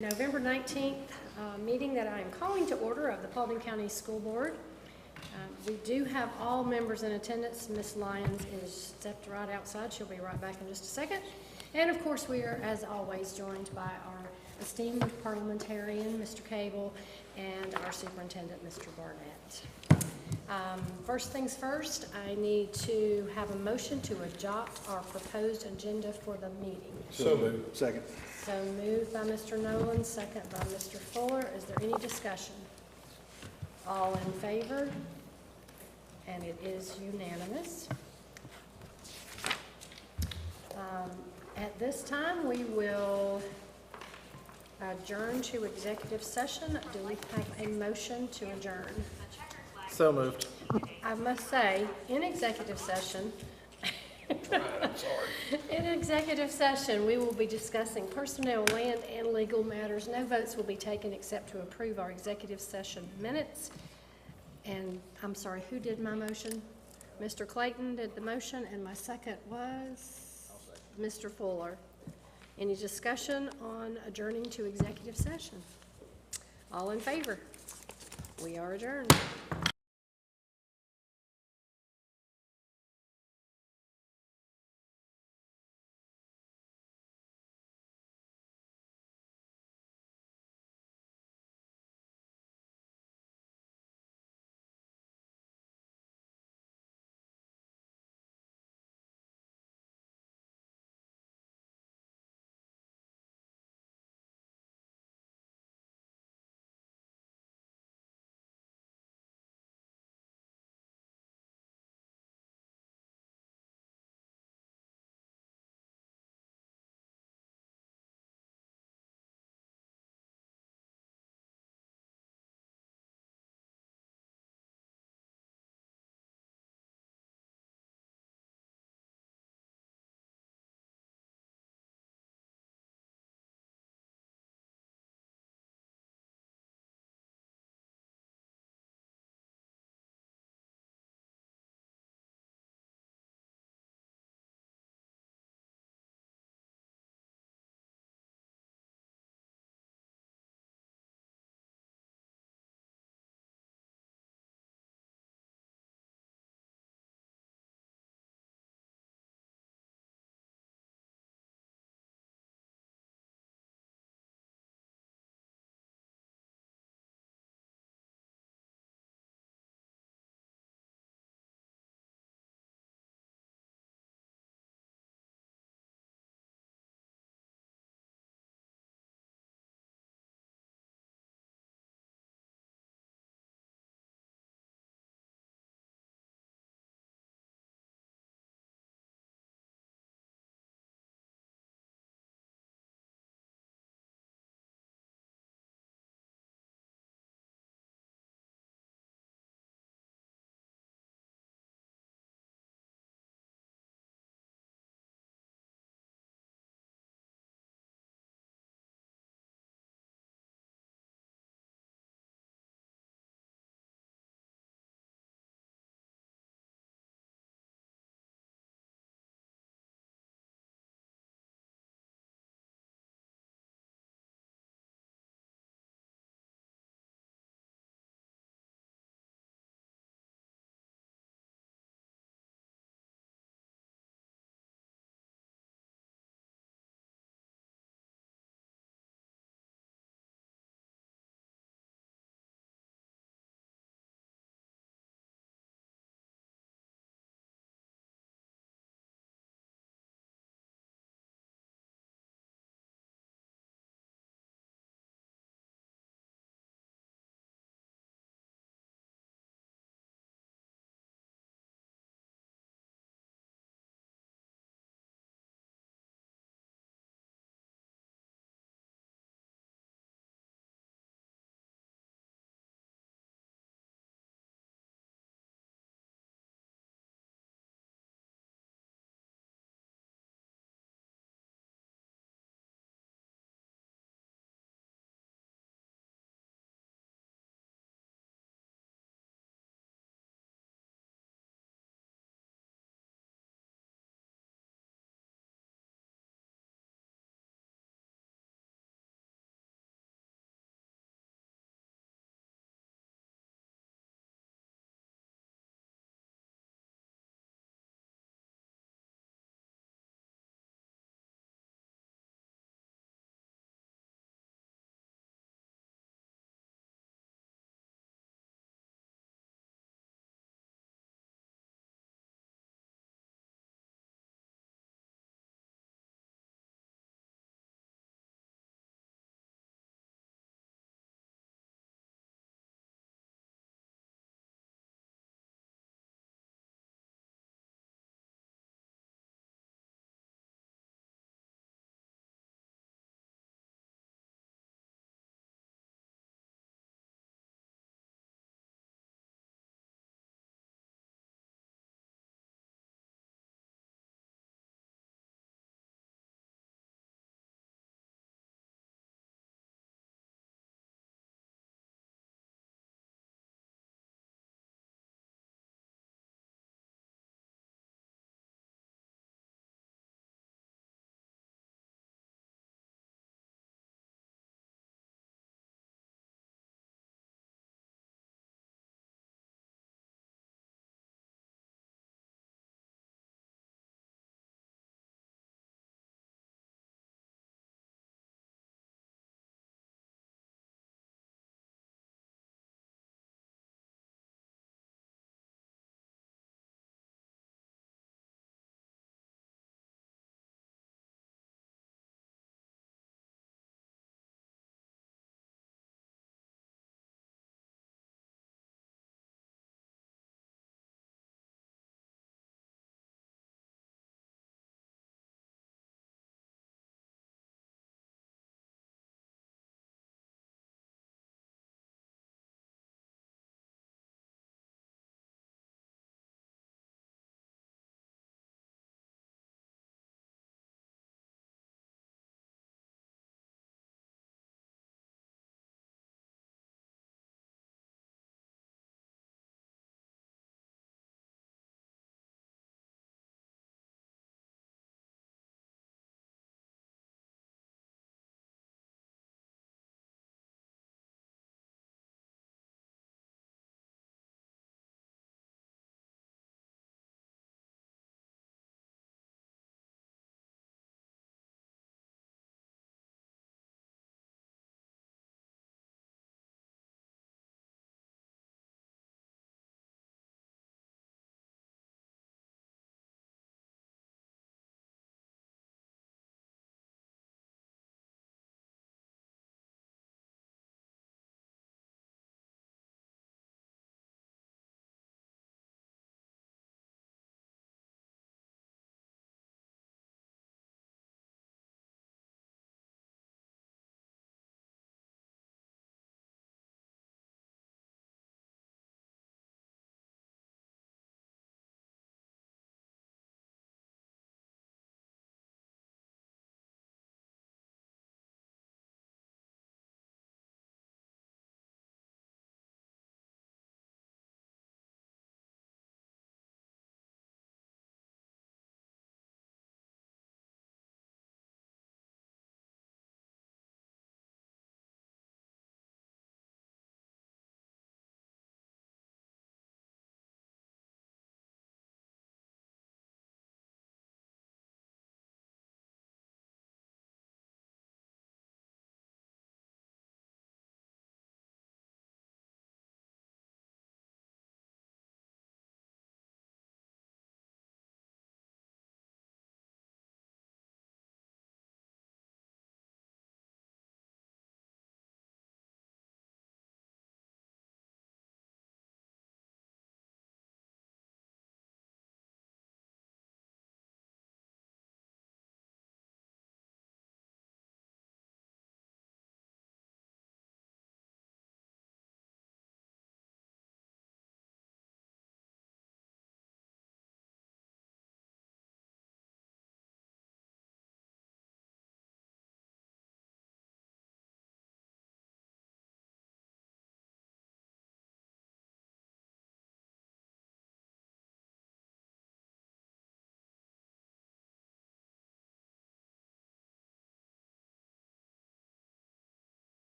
November 19th meeting that I am calling to order of the Paulding County School Board. We do have all members in attendance. Ms. Lyons is stepped right outside. She'll be right back in just a second. And of course, we are, as always, joined by our esteemed parliamentarian, Mr. Cable, and our superintendent, Mr. Barnett. First things first, I need to have a motion to adopt our proposed agenda for the meeting. So moved. Second. So moved by Mr. Nolan, second by Mr. Fuller. Is there any discussion? All in favor? And it is unanimous. At this time, we will adjourn to executive session. Do we have a motion to adjourn? So moved. I must say, in executive session, I'm sorry. in executive session, we will be discussing personnel, land, and legal matters. No votes will be taken except to approve our executive session minutes. And I'm sorry, who did my motion? Mr. Clayton did the motion, and my second was Mr. Fuller. Any discussion on adjourning to executive session? All in favor? We are adjourned.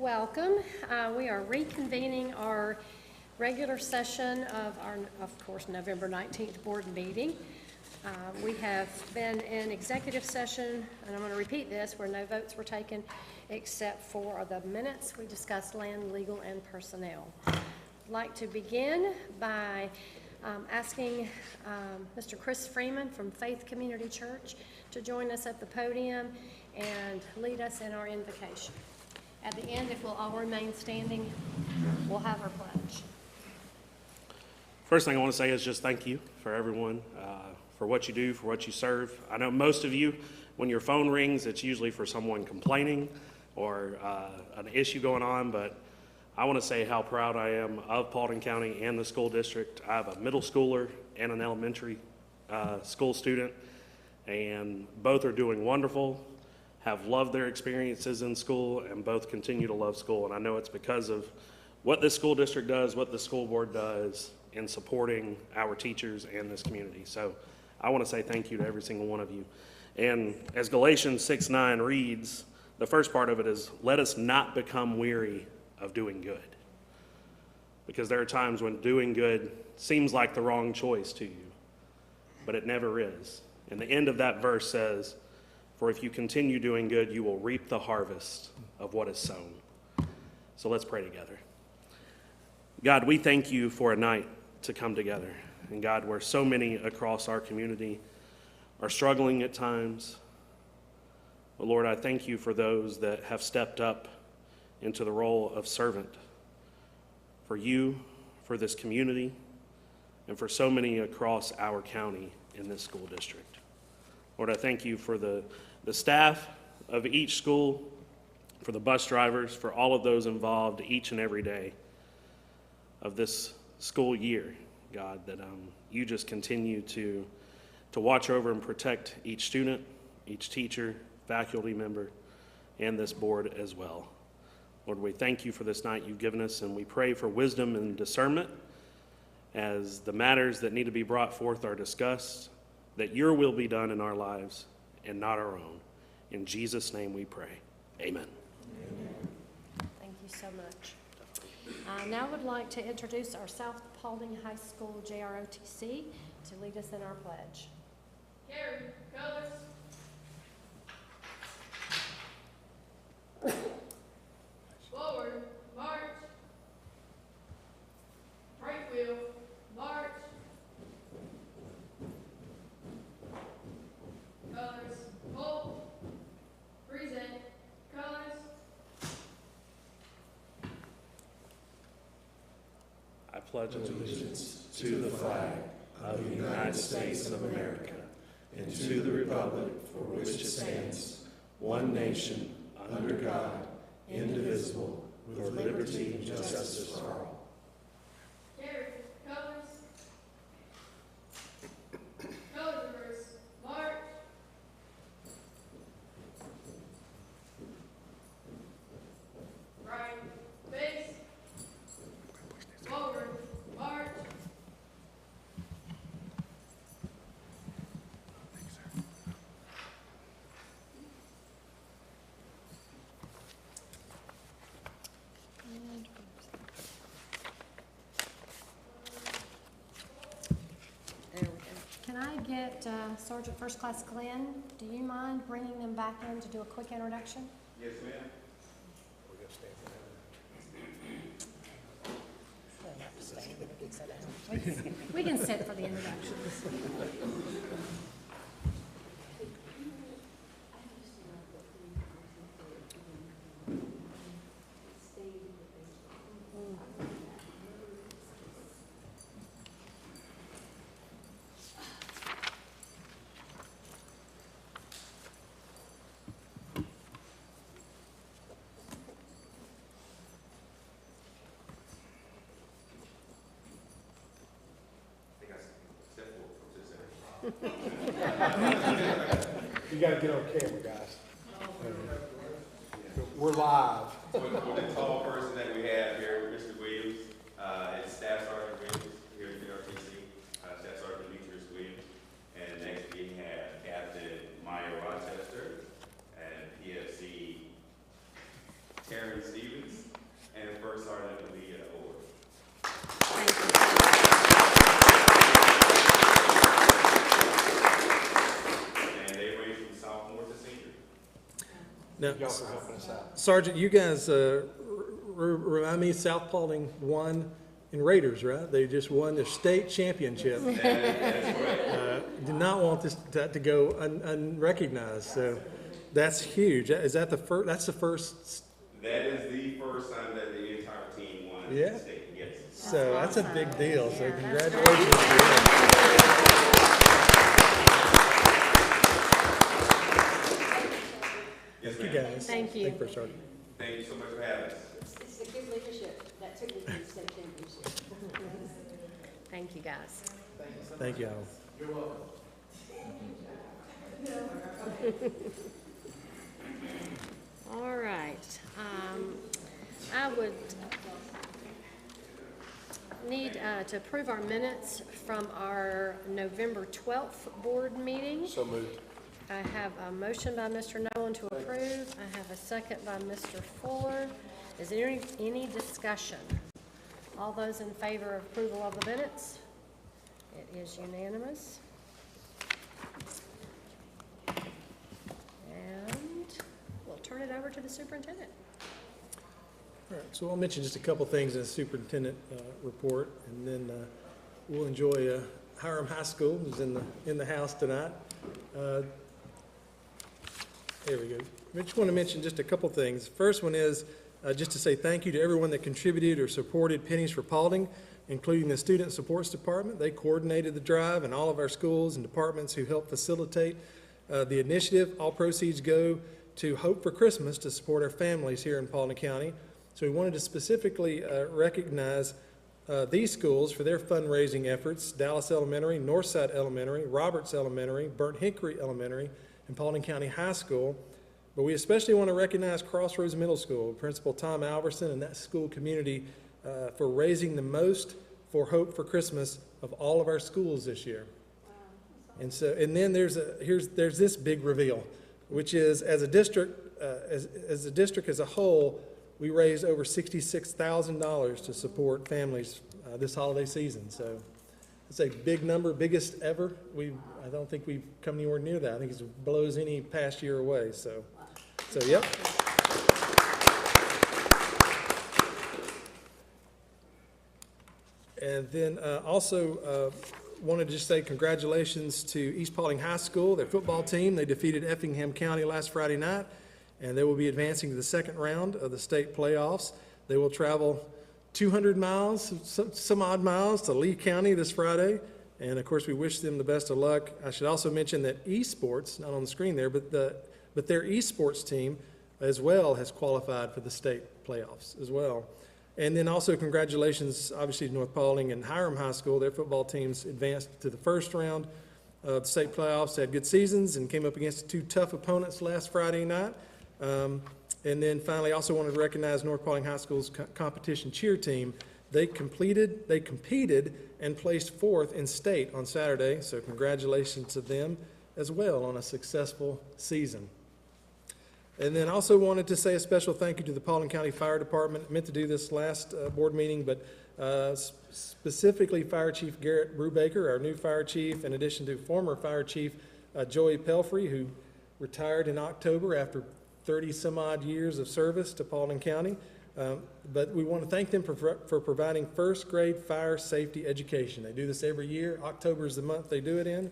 Welcome. We are reconvening our regular session of our, of course, November 19th board meeting. We have been in executive session, and I'm going to repeat this, where no votes were taken except for the minutes. We discussed land, legal, and personnel. I'd like to begin by asking Mr. Chris Freeman from Faith Community Church to join us at the podium and lead us in our invocation. At the end, if we'll all remain standing, we'll have our pledge. First thing I want to say is just thank you for everyone, for what you do, for what you serve. I know most of you, when your phone rings, it's usually for someone complaining or an issue going on, but I want to say how proud I am of Paulding County and the school district. I have a middle schooler and an elementary school student, and both are doing wonderful, have loved their experiences in school, and both continue to love school. And I know it's because of what this school district does, what the school board does in supporting our teachers and this community. So I want to say thank you to every single one of you. And as Galatians 6:9 reads, the first part of it is, let us not become weary of doing good. Because there are times when doing good seems like the wrong choice to you, but it never is. And the end of that verse says, for if you continue doing good, you will reap the harvest of what is sown. So let's pray together. God, we thank you for a night to come together. And God, where so many across our community are struggling at times, but Lord, I thank you for those that have stepped up into the role of servant for you, for this community, and for so many across our county in this school district. Lord, I thank you for the staff of each school, for the bus drivers, for all of those involved each and every day of this school year, God, that you just continue to watch over and protect each student, each teacher, faculty member, and this board as well. Lord, we thank you for this night you've given us, and we pray for wisdom and discernment as the matters that need to be brought forth are discussed, that your will be done in our lives and not our own. In Jesus' name we pray. Amen. Amen. Thank you so much. Now I would like to introduce our South Paulding High School JROTC to lead us in our pledge. Carry, colors. Forward, march. Right wheel, march. Colors, hold. Present, colors. I pledge allegiance to the flag of the United States of America and to the republic for which it stands, one nation, under God, indivisible, with liberty and justice for all. Carry, colors. Colors reverse, march. Right, face. Forward, march. There we go. Can I get Sergeant First Class Glenn, do you mind bringing them back in to do a quick introduction? Yes, ma'am. We can sit for the introductions. You gotta get on camera, guys. We're live. With the tall person that we have here, Mr. Williams, it's Staff Sergeant Williams here at JROTC, Staff Sergeant Demetrius Williams, and next we have Captain Maya Rochester and PFC Karen Stevens. Now, Y'all for helping us out. Sergeant, you guys remind me, South Paulding won in Raiders, right? They just won the state championship. Did not want that to go unrecognized, so that's huge. Is that the first? That's the first. That is the first time that the entire team won Yeah. the state, yes. So that's a big deal. So Yeah, that's congratulations. to Yes, you ma'am. guys. Thank you. Thank you, First Sergeant. Thank you so much for having us. It's the good leadership that took me to the state championship. Thank you, guys. Thank you, Al. All right. I would need to approve our minutes from our November 12th board meeting. So moved. I have a motion by Mr. Nolan to approve. I have a second by Mr. Fuller. Is there any discussion? All those in favor of approval of the minutes? It is unanimous. And we'll turn it over to the superintendent. All right, so I'll mention just a couple things in the superintendent report, and then we'll enjoy Hiram High School, who's in the house tonight. There we go. I just want to mention just a couple things. First one is just to say thank you to everyone that contributed or supported Pennies for Paulding, including the Student Supports Department. They coordinated the drive, and all of our schools and departments who helped facilitate the initiative. All proceeds go to Hope for Christmas to support our families here in Paulding County. So we wanted to specifically recognize these schools for their fundraising efforts: Dallas Elementary, Northside Elementary, Roberts Elementary, Burnt Hickory Elementary, and Paulding County High School. But we especially want to recognize Crossroads Middle School, Principal Tom Alverson and that school community for raising the most for Hope for Christmas of all of our schools this year. And so, and then there's this big reveal, which is as a district, as a district as a whole, we raised over $66,000 to support families this holiday season. So it's a big number, biggest ever. I don't think we've come anywhere near that. I think it blows any past year away. So yep. And then also wanted to just say congratulations to East Paulding High School, their football team. They defeated Effingham County last Friday night, and they will be advancing to the second round of the state playoffs. They will travel 200 miles, some odd miles, to Lee County this Friday. And of course, we wish them the best of luck. I should also mention that esports, not on the screen there, but their esports team as well has qualified for the state playoffs as well. And then also congratulations, obviously, to North Paulding and Hiram High School. Their football teams advanced to the first round of the state playoffs, had good seasons, and came up against two tough opponents last Friday night. And then finally, also wanted to recognize North Paulding High School's competition cheer team. They competed and placed fourth in state on Saturday, so congratulations to them as well on a successful season. And then also wanted to say a special thank you to the Paulding County Fire Department. I meant to do this last board meeting, but specifically Fire Chief Garrett Brubaker, our new fire chief, in addition to former Fire Chief Joey Pelfrey, who retired in October after 30 some odd years of service to Paulding County. But we want to thank them for providing first grade fire safety education. They do this every year. October is the month they do it in.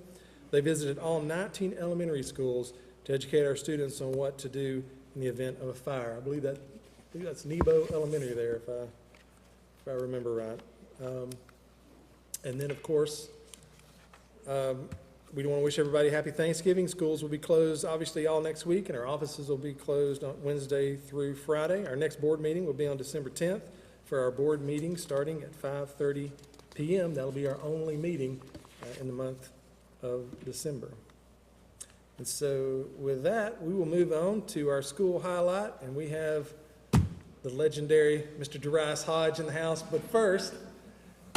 They visited all 19 elementary schools to educate our students on what to do in the event of a fire. I believe that's Nebo Elementary there, if I remember right. And then, of course, we want to wish everybody happy Thanksgiving. Schools will be closed, obviously, all next week, and our offices will be closed on Wednesday through Friday. Our next board meeting will be on December 10th for our board meeting starting at 5:30 p.m. That'll be our only meeting in the month of December. And so with that, we will move on to our school highlight, and we have the legendary Mr. Darius Hodge in the house. But first,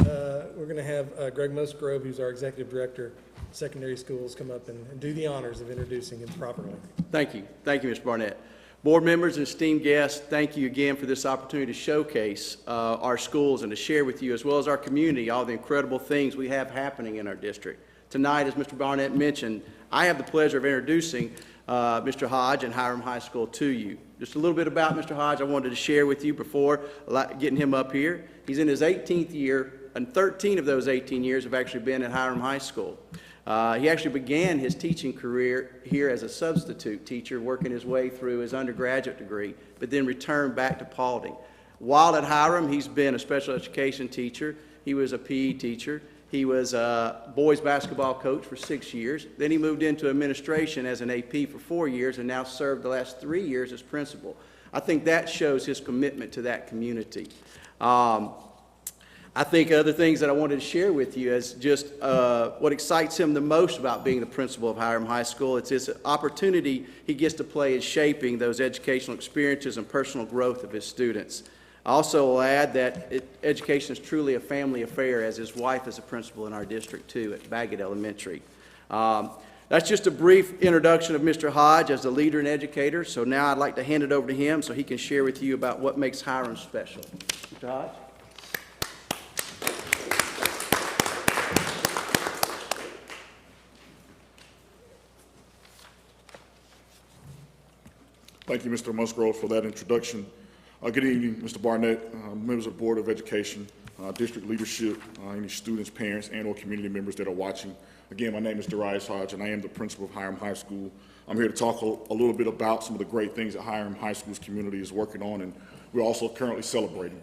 we're going to have Greg Musgrove, who's our Executive Director of Secondary Schools, come up and do the honors of introducing him properly. Thank you. Thank you, Mr. Barnett. Board members and esteemed guests, thank you again for this opportunity to showcase our schools and to share with you, as well as our community, all the incredible things we have happening in our district. Tonight, as Mr. Barnett mentioned, I have the pleasure of introducing Mr. Hodge and Hiram High School to you. Just a little bit about Mr. Hodge I wanted to share with you before getting him up here. He's in his 18th year, and 13 of those 18 years have actually been at Hiram High School. He actually began his teaching career here as a substitute teacher, working his way through his undergraduate degree, but then returned back to Paulding. While at Hiram, he's been a special education teacher. He was a PE teacher. He was a boys basketball coach for 6 years. Then he moved into administration as an AP for 4 years and now served the last 3 years as principal. I think that shows his commitment to that community. I think other things that I wanted to share with you is just what excites him the most about being the principal of Hiram High School. It's this opportunity he gets to play in shaping those educational experiences and personal growth of his students. I also will add that education is truly a family affair, as his wife is a principal in our district too at Baggett Elementary. That's just a brief introduction of Mr. Hodge as a leader and educator. So now I'd like to hand it over to him so he can share with you about what makes Hiram special. Mr. Hodge? Thank you, Mr. Musgrove, for that introduction. Good evening, Mr. Barnett, members of the Board of Education, district leadership, any students, parents, and/or community members that are watching. Again, my name is Darius Hodge, and I am the principal of Hiram High School. I'm here to talk a little bit about some of the great things that Hiram High School's community is working on, and we're also currently celebrating.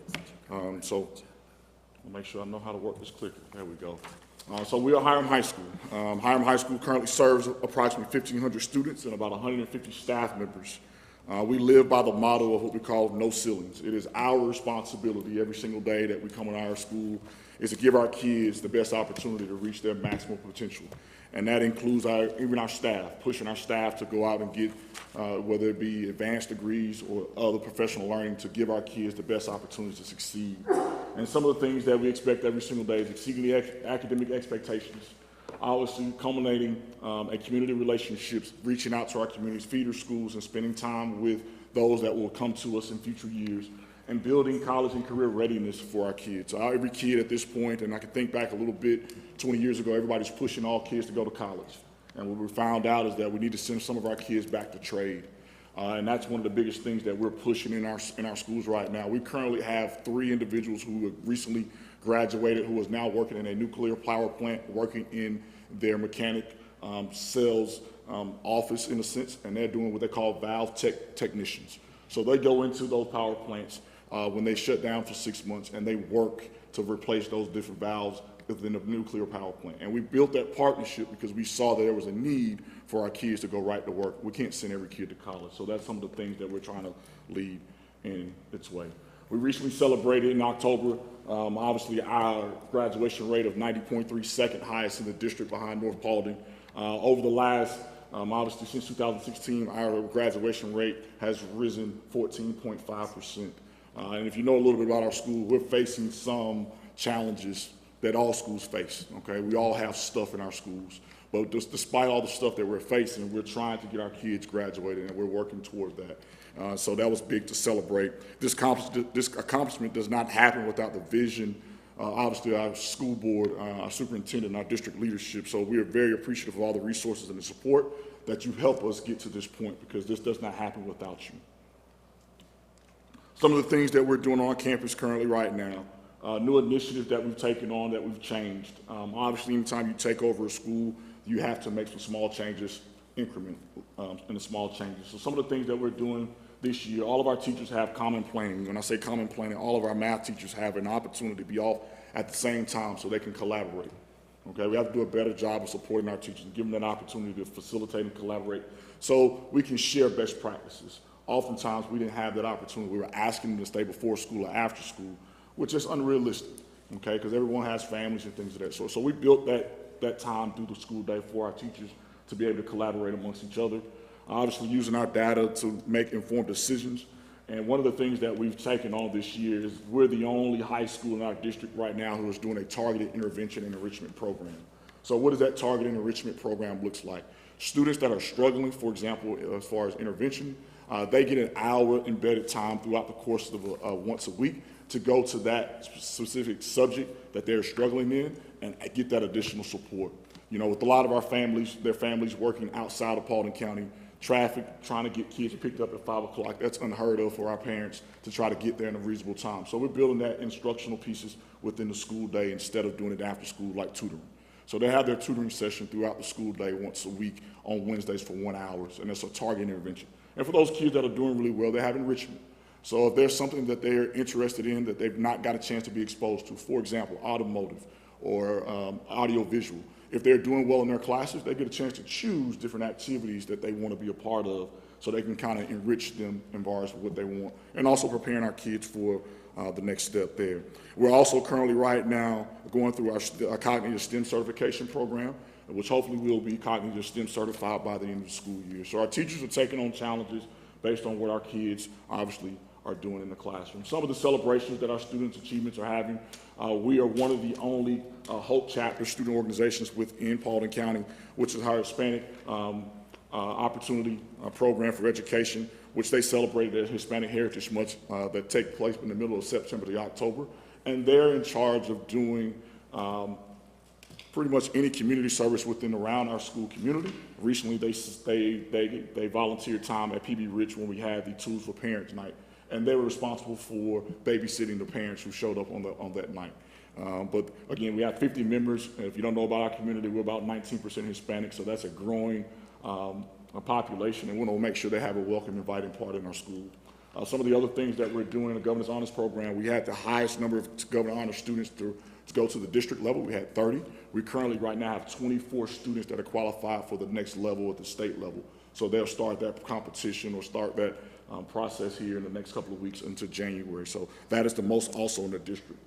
So I'll make sure I know how to work this clicker. There we go. So we are Hiram High School. Hiram High School currently serves approximately 1,500 students and about 150 staff members. We live by the motto of what we call no ceilings. It is our responsibility every single day that we come in our school is to give our kids the best opportunity to reach their maximum potential. And that includes even our staff, pushing our staff to go out and get, whether it be advanced degrees or other professional learning, to give our kids the best opportunity to succeed. And some of the things that we expect every single day is exceeding the academic expectations, obviously culminating at community relationships, reaching out to our communities, feeder schools, and spending time with those that will come to us in future years, and building college and career readiness for our kids. Every kid at this point, and I can think back a little bit, 20 years ago, everybody's pushing all kids to go to college. And what we found out is that we need to send some of our kids back to trade. And that's one of the biggest things that we're pushing in our schools right now. We currently have 3 individuals who have recently graduated, who is now working in a nuclear power plant, working in their mechanic sales office in a sense, and they're doing what they call valve technicians. So they go into those power plants when they shut down for 6 months, and they work to replace those different valves within the nuclear power plant. And we built that partnership because we saw that there was a need for our kids to go right to work. We can't send every kid to college, so that's some of the things that we're trying to lead in its way. We recently celebrated in October, obviously our graduation rate of 90.3, second highest in the district behind North Paulding. Over the last, obviously since 2016, our graduation rate has risen 14.5%. And if you know a little bit about our school, we're facing some challenges that all schools face, okay? We all have stuff in our schools, but despite all the stuff that we're facing, we're trying to get our kids graduated, and we're working toward that. So that was big to celebrate. This accomplishment does not happen without the vision, obviously our school board, our superintendent, and our district leadership. So we are very appreciative of all the resources and the support that you help us get to this point, because this does not happen without you. Some of the things that we're doing on campus currently right now, new initiatives that we've taken on that we've changed. Obviously, anytime you take over a school, you have to make some small changes, increment in the small changes. So some of the things that we're doing this year, all of our teachers have common planning. When I say common planning, all of our math teachers have an opportunity to be off at the same time so they can collaborate. Okay, we have to do a better job of supporting our teachers and giving them that opportunity to facilitate and collaborate so we can share best practices. Oftentimes, we didn't have that opportunity. We were asking them to stay before school or after school, which is unrealistic, okay, because everyone has families and things of that sort. So we built that time through the school day for our teachers to be able to collaborate amongst each other. Obviously, using our data to make informed decisions. And one of the things that we've taken on this year is we're the only high school in our district right now who is doing a targeted intervention and enrichment program. So what does that targeted enrichment program looks like? Students that are struggling, for example, as far as intervention, they get an hour embedded time throughout the course of once a week to go to that specific subject that they're struggling in and get that additional support. You know, with a lot of our families, their families working outside of Paulding County, traffic, trying to get kids picked up at 5 o'clock. That's unheard of for our parents to try to get there in a reasonable time. So we're building that instructional pieces within the school day instead of doing it after school like tutoring. So they have their tutoring session throughout the school day once a week on Wednesdays for 1 hour, and it's a target intervention. And for those kids that are doing really well, they have enrichment. So if there's something that they're interested in that they've not got a chance to be exposed to, for example, automotive or audiovisual, if they're doing well in their classes, they get a chance to choose different activities that they want to be a part of so they can kind of enrich them in regards to what they want, and also preparing our kids for the next step there. We're also currently right now going through our cognitive STEM certification program, which hopefully will be cognitive STEM certified by the end of the school year. So our teachers are taking on challenges based on what our kids obviously are doing in the classroom. Some of the celebrations that our students' achievements are having, we are one of the only Hope Chapter student organizations within Paulding County, which is our Hispanic Opportunity Program for Education, which they celebrated as Hispanic Heritage Month that take place in the middle of September to October. And they're in charge of doing pretty much any community service within around our school community. Recently, they volunteered time at PB Rich when we had the Tools for Parents Night, and they were responsible for babysitting the parents who showed up on that night. But again, we have 50 members. If you don't know about our community, we're about 19% Hispanic, so that's a growing population, and we want to make sure they have a welcome, inviting part in our school. Some of the other things that we're doing in the Governor's Honors Program, we had the highest number of Governor Honors students to go to the district level. We had 30. We currently right now have 24 students that are qualified for the next level at the state level. So they'll start that competition or start that process here in the next couple of weeks into January. So that is the most also in the district.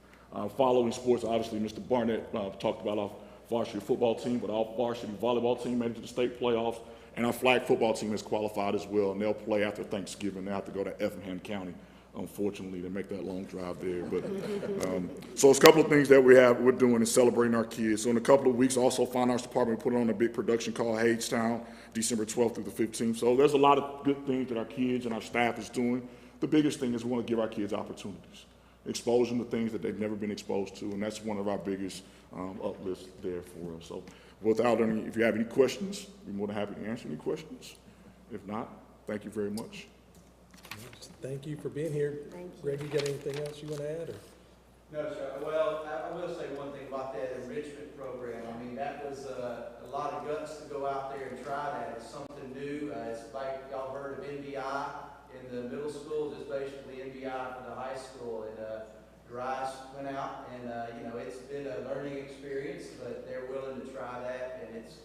Following sports, obviously, Mr. Barnett talked about our varsity football team, but our varsity volleyball team made it to the state playoffs, and our flag football team is qualified as well, and they'll play after Thanksgiving. They have to go to Effingham County, unfortunately, to make that long drive there. But so it's a couple of things that we're doing is celebrating our kids. So in a couple of weeks, also Fine Arts Department put on a big production called Hagetown, December 12th through the 15th. So there's a lot of good things that our kids and our staff is doing. The biggest thing is we want to give our kids opportunities, expose them to things that they've never been exposed to, and that's one of our biggest uplifts there for us. So without any, if you have any questions, we're more than happy to answer any questions. If not, thank you very much. Thank you for being here. Thank you. Greg, you got anything else you want to add? Or? No, sir. Well, I will say one thing about that enrichment program. I mean, that was a lot of guts to go out there and try that. It's something new. It's like y'all heard of NBI in the middle school, just basically NBI for the high school. And Dries went out, and you know, it's been a learning experience, but they're willing to try that, and it's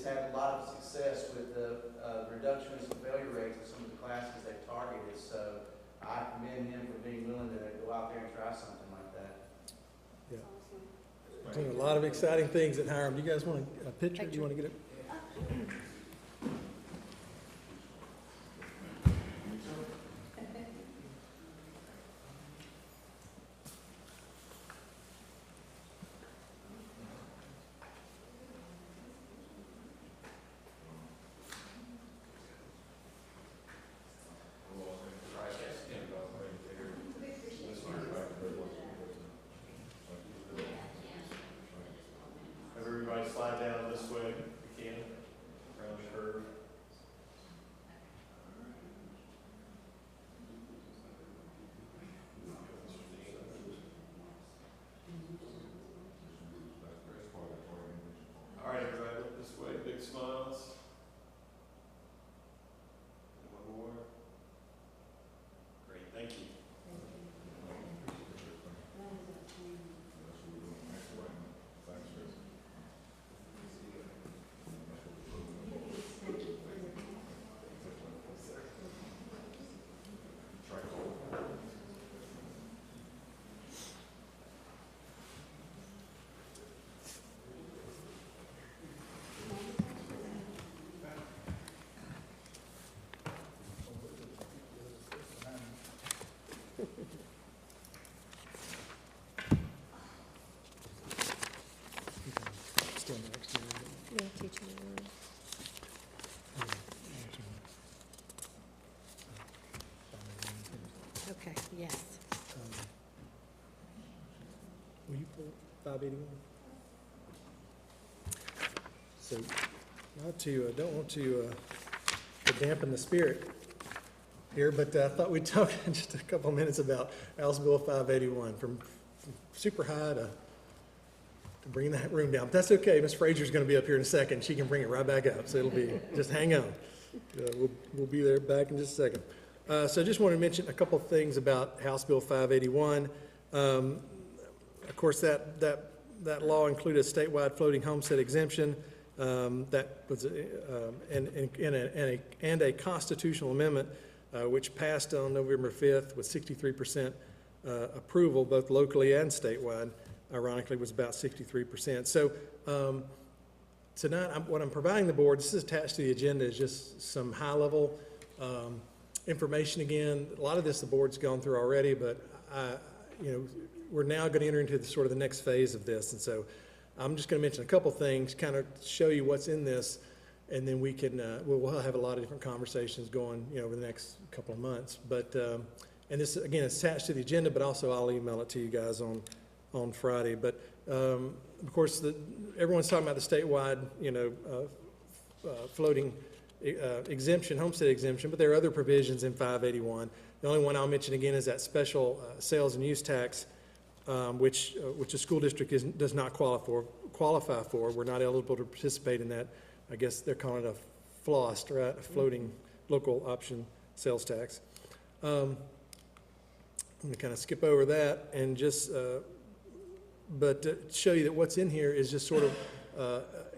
had a lot of success with the reduction in some failure rates of some of the classes they've targeted. So I commend him for being willing to go out there and try something like that. Yeah. Doing a lot of exciting things at Hiram. Do you guys want a picture? Do you want to get it? Everybody slide down this way if you can, around the curve. All right, everybody, look this way, big smiles. One more. Great, thank you. Still next to you. Yeah, teaching. Okay, yes. Will you pull 581? So don't want to dampen the spirit here, but I thought we'd talk in just a couple of minutes about House Bill 581, from super high to bring that room down. But that's okay. Ms. Frazier's going to be up here in a second. She can bring it right back up, so it'll be, just hang on. We'll be there back in just a second. So I just want to mention a couple of things about House Bill 581. Of course, that law included a statewide floating homestead exemption that was and a constitutional amendment which passed on November 5th with 63% approval, both locally and statewide. Ironically, was about 63%. So tonight, what I'm providing the board, this is attached to the agenda, is just some high-level information. Again, a lot of this the board's gone through already, but we're now going to enter into sort of the next phase of this, and so I'm just going to mention a couple things, kind of show you what's in this, and then we can we'll have a lot of different conversations going over the next couple of months. But and this again is attached to the agenda, but also I'll email it to you guys on Friday. But of course, everyone's talking about the statewide floating exemption, homestead exemption, but there are other provisions in 581. The only one I'll mention again is that special sales and use tax, which a school district does not qualify for. We're not eligible to participate in that. I guess they're calling it a FLOST, right? A floating local option sales tax. I'm going to kind of skip over that and just, but to show you that what's in here is just sort of,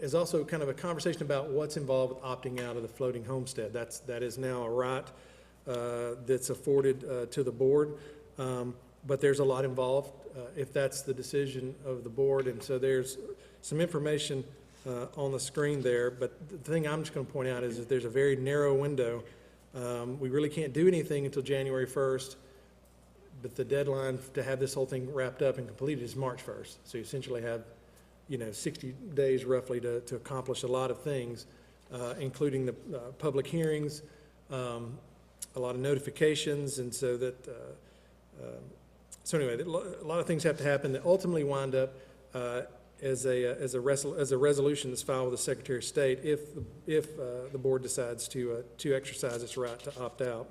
is also kind of a conversation about what's involved with opting out of the floating homestead. That is now a right that's afforded to the board, but there's a lot involved if that's the decision of the board, and so there's some information on the screen there, but the thing I'm just going to point out is that there's a very narrow window. We really can't do anything until January 1st, but the deadline to have this whole thing wrapped up and completed is March 1st. So you essentially have 60 days roughly to accomplish a lot of things, including the public hearings, a lot of notifications, and so that so anyway, a lot of things have to happen that ultimately wind up as a resolution that's filed with the Secretary of State if the board decides to exercise its right to opt out.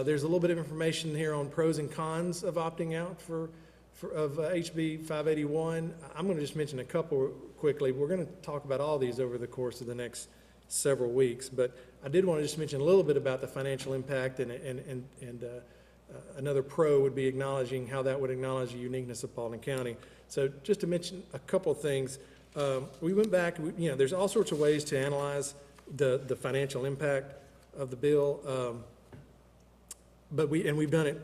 There's a little bit of information here on pros and cons of opting out of HB 581. I'm going to just mention a couple quickly. We're going to talk about all these over the course of the next several weeks, but I did want to just mention a little bit about the financial impact, and another pro would be acknowledging how that would acknowledge the uniqueness of Paulding County. So just to mention a couple of things, we went back, there's all sorts of ways to analyze the financial impact of the bill, but we've done it,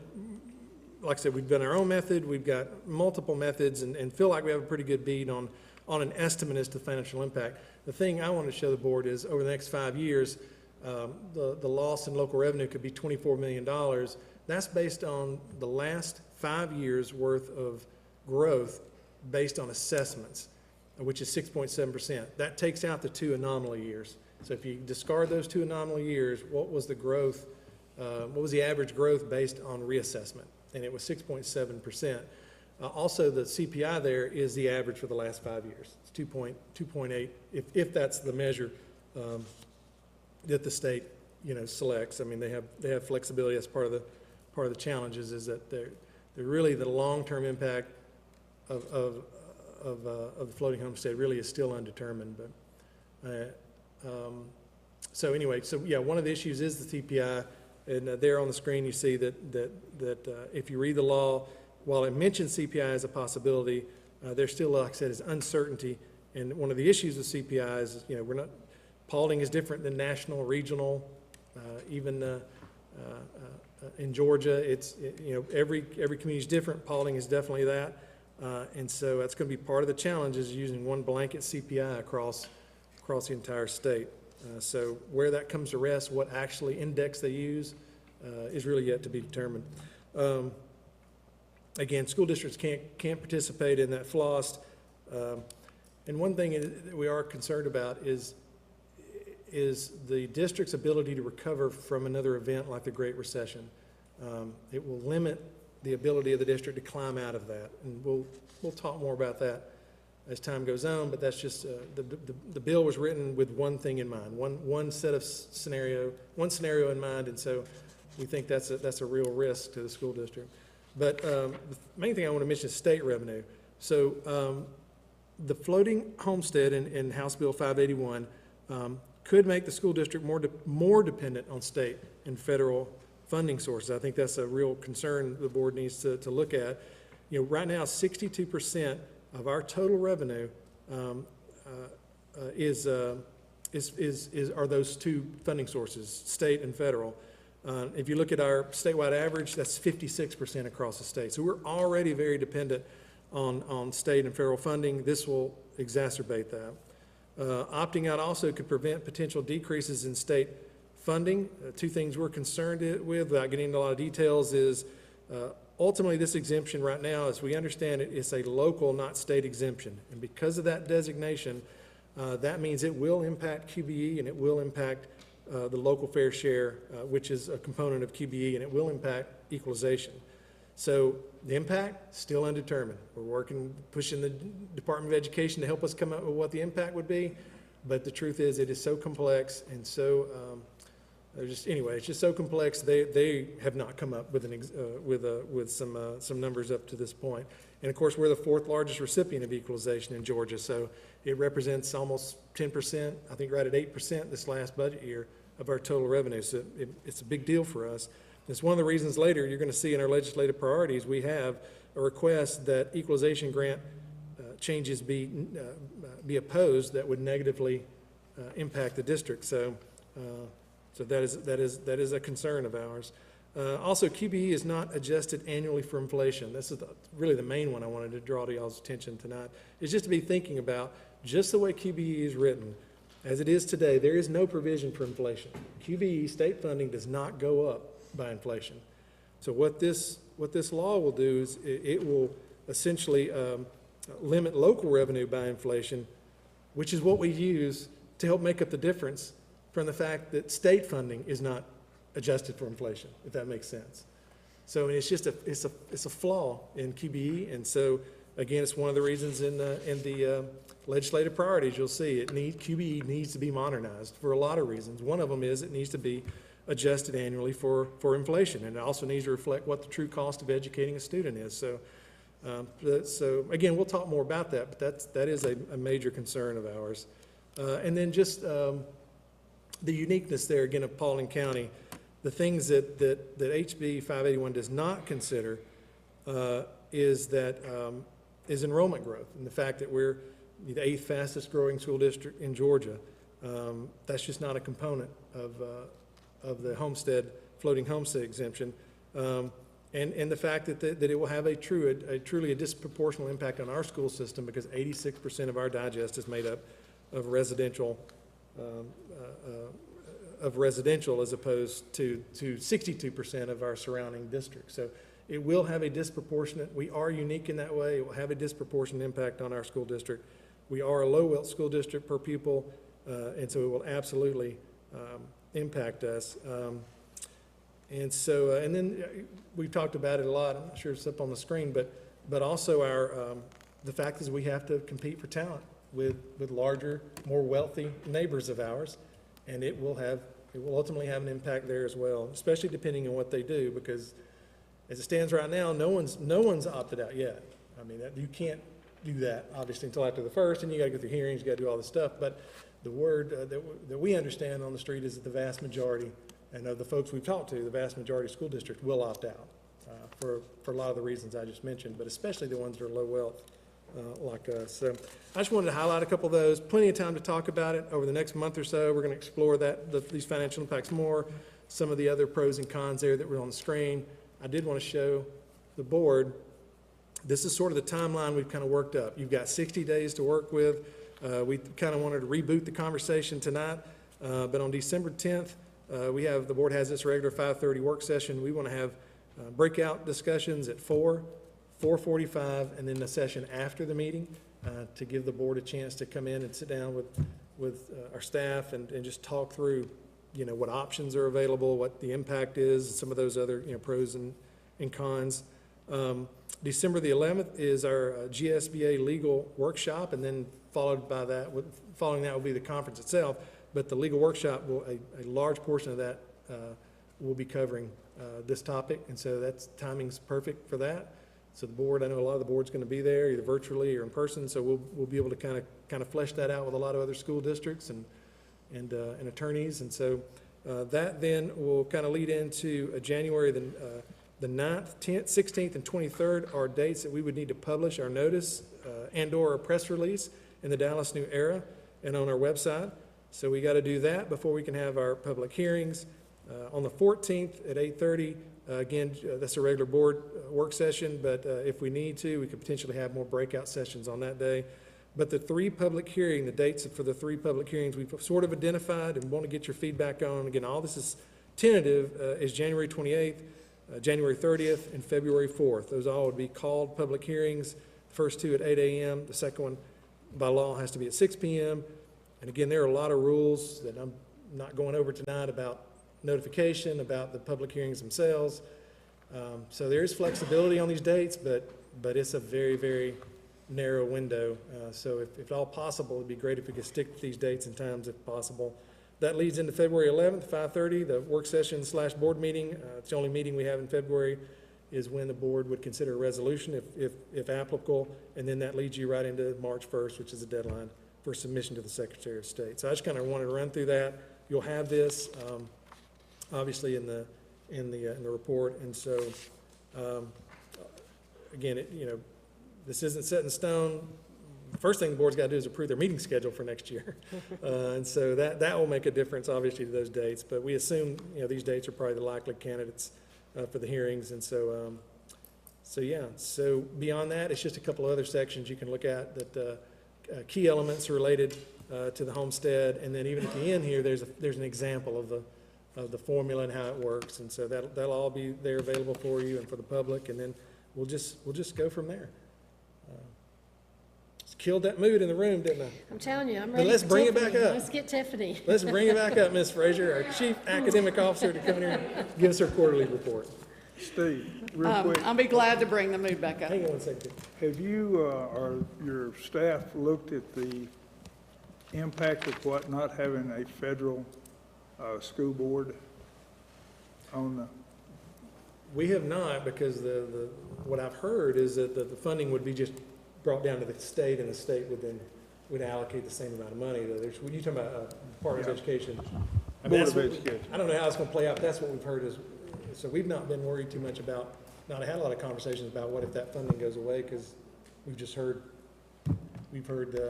like I said, we've done our own method, we've got multiple methods, and feel like we have a pretty good bead on an estimate as to financial impact. The thing I want to show the board is over the next 5 years, the loss in local revenue could be $24 million. That's based on the last 5 years worth of growth based on assessments, which is 6.7%. That takes out the 2 anomaly years. So if you discard those 2 anomaly years, what was the growth? What was the average growth based on reassessment? And it was 6.7%. Also, the CPI there is the average for the last 5 years. It's 2.8, if that's the measure that the state selects. I mean, they have flexibility. That's part of the challenges, is that they're really the long-term impact of the floating homestead really is still undetermined. But so anyway, one of the issues is the CPI, and there on the screen you see that if you read the law, while it mentions CPI as a possibility, there still, like I said, is uncertainty. And one of the issues with CPI is we're not. Paulding is different than national, regional, even in Georgia. Every community is different. Paulding is definitely that, and so that's going to be part of the challenge, is using one blanket CPI across the entire state. So where that comes to rest, what actually index they use, is really yet to be determined. Again, school districts can't participate in that FLOST. And one thing that we are concerned about is the district's ability to recover from another event like the Great Recession. It will limit the ability of the district to climb out of that, and we'll talk more about that as time goes on, but that's just, the bill was written with one thing in mind, one scenario in mind, and so we think that's a real risk to the school district. But the main thing I want to mention is state revenue. So the floating homestead in House Bill 581 could make the school district more dependent on state and federal funding sources. I think that's a real concern the board needs to look at. You know, right now, 62% of our total revenue are those two funding sources, state and federal. If you look at our statewide average, that's 56% across the state. So we're already very dependent on state and federal funding. This will exacerbate that. Opting out also could prevent potential decreases in state funding. Two things we're concerned with, without getting into a lot of details, is ultimately this exemption right now, as we understand it, it's a local, not state exemption. And because of that designation, that means it will impact QBE and it will impact the local fair share, which is a component of QBE, and it will impact equalization. So the impact, still undetermined. We're pushing the Department of Education to help us come up with what the impact would be, but the truth is it is so complex and so, it's just so complex, they have not come up with some numbers up to this point. And of course, we're the fourth largest recipient of equalization in Georgia, so it represents almost 10%, I think right at 8% this last budget year of our total revenue. So it's a big deal for us. It's one of the reasons later you're going to see in our legislative priorities we have a request that equalization grant changes be opposed that would negatively impact the district. So that is a concern of ours. Also, QBE is not adjusted annually for inflation. This is really the main one I wanted to draw to y'all's attention tonight, is just to be thinking about just the way QBE is written. As it is today, there is no provision for inflation. QBE state funding does not go up by inflation. So what this law will do is it will essentially limit local revenue by inflation, which is what we use to help make up the difference from the fact that state funding is not adjusted for inflation, if that makes sense. So it's just it's a flaw in QBE, and so again, it's one of the reasons in the legislative priorities you'll see QBE needs to be modernized for a lot of reasons. One of them is it needs to be adjusted annually for inflation, and it also needs to reflect what the true cost of educating a student is. So again, we'll talk more about that, but that is a major concern of ours. And then just the uniqueness there again of Paulding County, the things that HB 581 does not consider is enrollment growth, and the fact that we're the 8th fastest growing school district in Georgia. That's just not a component of the floating homestead exemption, and the fact that it will have a truly disproportional impact on our school system, because 86% of our digest is made up of residential as opposed to 62% of our surrounding districts. So it will have a disproportionate, we are unique in that way, it will have a disproportionate impact on our school district. We are a low wealth school district per pupil, and so it will absolutely impact us. And then we've talked about it a lot, I'm not sure it's up on the screen, but also the fact is we have to compete for talent with larger, more wealthy neighbors of ours, and it will ultimately have an impact there as well, especially depending on what they do, because as it stands right now, no one's opted out yet. I mean, you can't do that obviously until after the 1st, and you got to go through hearings, you got to do all this stuff. But the word that we understand on the street is that the vast majority, and of the folks we've talked to, the vast majority of school districts will opt out for a lot of the reasons I just mentioned, but especially the ones that are low wealth like us. So I just wanted to highlight a couple of those. Plenty of time to talk about it over the next month or so. We're going to explore these financial impacts more, some of the other pros and cons there that were on the screen. I did want to show the board, this is sort of the timeline we've kind of worked up. You've got 60 days to work with. We kind of wanted to reboot the conversation tonight, but on December 10th, the board has its regular 5:30 work session. We want to have breakout discussions at 4:45, and then the session after the meeting to give the board a chance to come in and sit down with our staff and just talk through, what options are available, what the impact is, some of those other, pros and cons. December the 11th is our GSBA legal workshop, and then following that will be the conference itself. But the legal workshop a large portion of that will be covering this topic, and so that's timing's perfect for that. So the board, I know a lot of the board's going to be there, either virtually or in person, so we'll be able to kind of flesh that out with a lot of other school districts and attorneys, and so that then will kind of lead into January the 9th, 10th, 16th, and 23rd are dates that we would need to publish our notice and/or a press release in the Dallas New Era and on our website. So we got to do that before we can have our public hearings. On the 14th at 8:30, again, that's a regular board work session, but if we need to, we could potentially have more breakout sessions on that day. But the the dates for the 3 public hearings we've sort of identified and want to get your feedback on. Again, all this is tentative, is January 28th, January 30th, and February 4th. Those all would be called public hearings. The first 2 at 8 a.m. The second one, by law, has to be at 6 p.m. And again, there are a lot of rules that I'm not going over tonight about notification, about the public hearings themselves. So there is flexibility on these dates, but it's a very, very narrow window. So if at all possible, it'd be great if we could stick to these dates and times if possible. That leads into February 11th, 5:30, the work session / board meeting. It's the only meeting we have in February is when the board would consider a resolution if applicable, and then that leads you right into March 1st, which is the deadline for submission to the Secretary of State. So I just kind of wanted to run through that. You'll have this obviously in the report, and so again, this isn't set in stone. The first thing the board's got to do is approve their meeting schedule for next year. And so that will make a difference, obviously, to those dates. But we assume, these dates are probably the likely candidates for the hearings. And so, yeah. So beyond that, it's just a couple of other sections you can look at that key elements related to the homestead. And then even at the end here, there's an example of the formula and how it works. And so that'll all be there available for you and for the public. And then we'll just go from there. Killed that mood in the room, didn't I? I'm telling you, I'm ready. Let's bring it Tiffany. back up. Let's get Tiffany. Let's bring it back up, Ms. Frazier, our Chief Academic Officer, to come in here and give us her quarterly report. Steve, real quick, I'll be glad to bring the mood back up. Hang on one second. have you or your staff looked at the impact of what not having a federal school board on the? We have not, because what I've heard is that the funding would be just brought down to the state, and the state would allocate the same amount of money. When you talking about Department of Education, Board of Education. I don't know how it's going to play out. That's what we've heard so we've not been worried too much about. Not had a lot of conversations about what if that funding goes away, because we've heard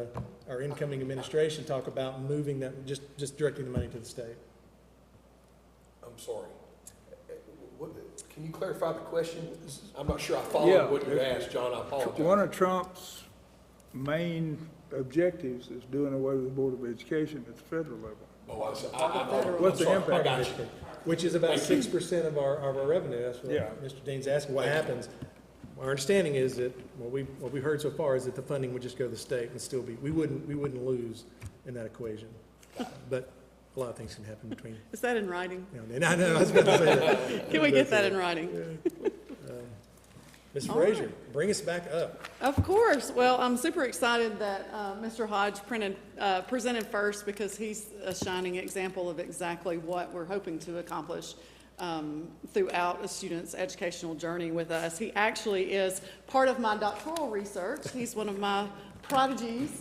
our incoming administration talk about moving that, just directing the money to the state. I'm sorry. Can you clarify the question? I'm not sure I followed what you asked, John. I apologize. One of Trump's main objectives is doing away with the Board of Education at the federal level. Oh, I see. What's the impact? I got you. Which is about 6% of our revenue. That's what Mr. Dean's asking. What happens? Our understanding is that what we heard so far is that the funding would just go to the state and still be. We wouldn't lose in that equation. But a lot of things can happen between. Is that in writing? No, I was about to say that. Can we get that in writing? Ms. Frazier, bring us back up. Of course. Well, I'm super excited that Mr. Hodge presented first, because he's a shining example of exactly what we're hoping to accomplish throughout a student's educational journey with us. He actually is part of my doctoral research. He's one of my prodigies,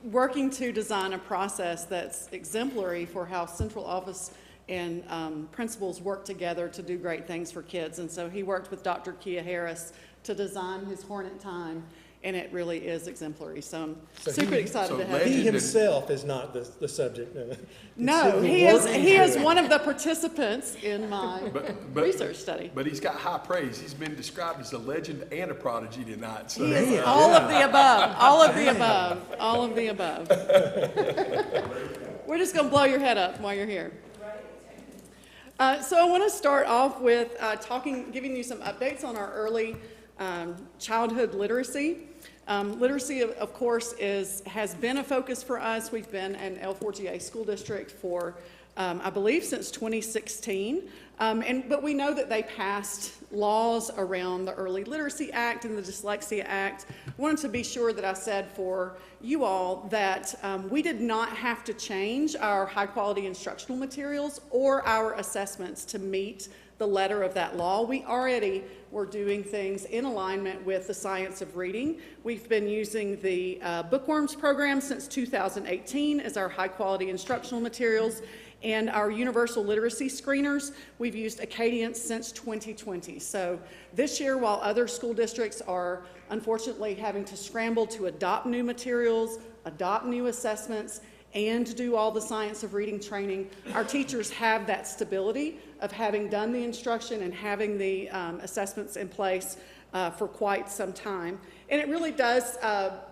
working to design a process that's exemplary for how central office and principals work together to do great things for kids. And so he worked with Dr. Kia Harris to design his Hornet Time, and it really is exemplary. So I'm super excited to have him. He himself is not the subject. No, he is one of the participants in my research study. But he's got high praise. He's been described as a legend and a prodigy tonight. So. He is all of the above, all of the above, all of the above. We're just going to blow your head up while you're here. So I want to start off with giving you some updates on our early childhood literacy. Literacy, of course, has been a focus for us. We've been an L4GA school district for I believe since 2016. But we know that they passed laws around the Early Literacy Act and the Dyslexia Act. I wanted to be sure that I said for you all that we did not have to change our high-quality instructional materials or our assessments to meet the letter of that law. We already were doing things in alignment with the science of reading. We've been using the Bookworms program since 2018 as our high-quality instructional materials, and our universal literacy screeners, we've used Acadience since 2020. So this year, while other school districts are unfortunately having to scramble to adopt new materials, adopt new assessments, and do all the science of reading training, our teachers have that stability of having done the instruction and having the assessments in place for quite some time. And it really does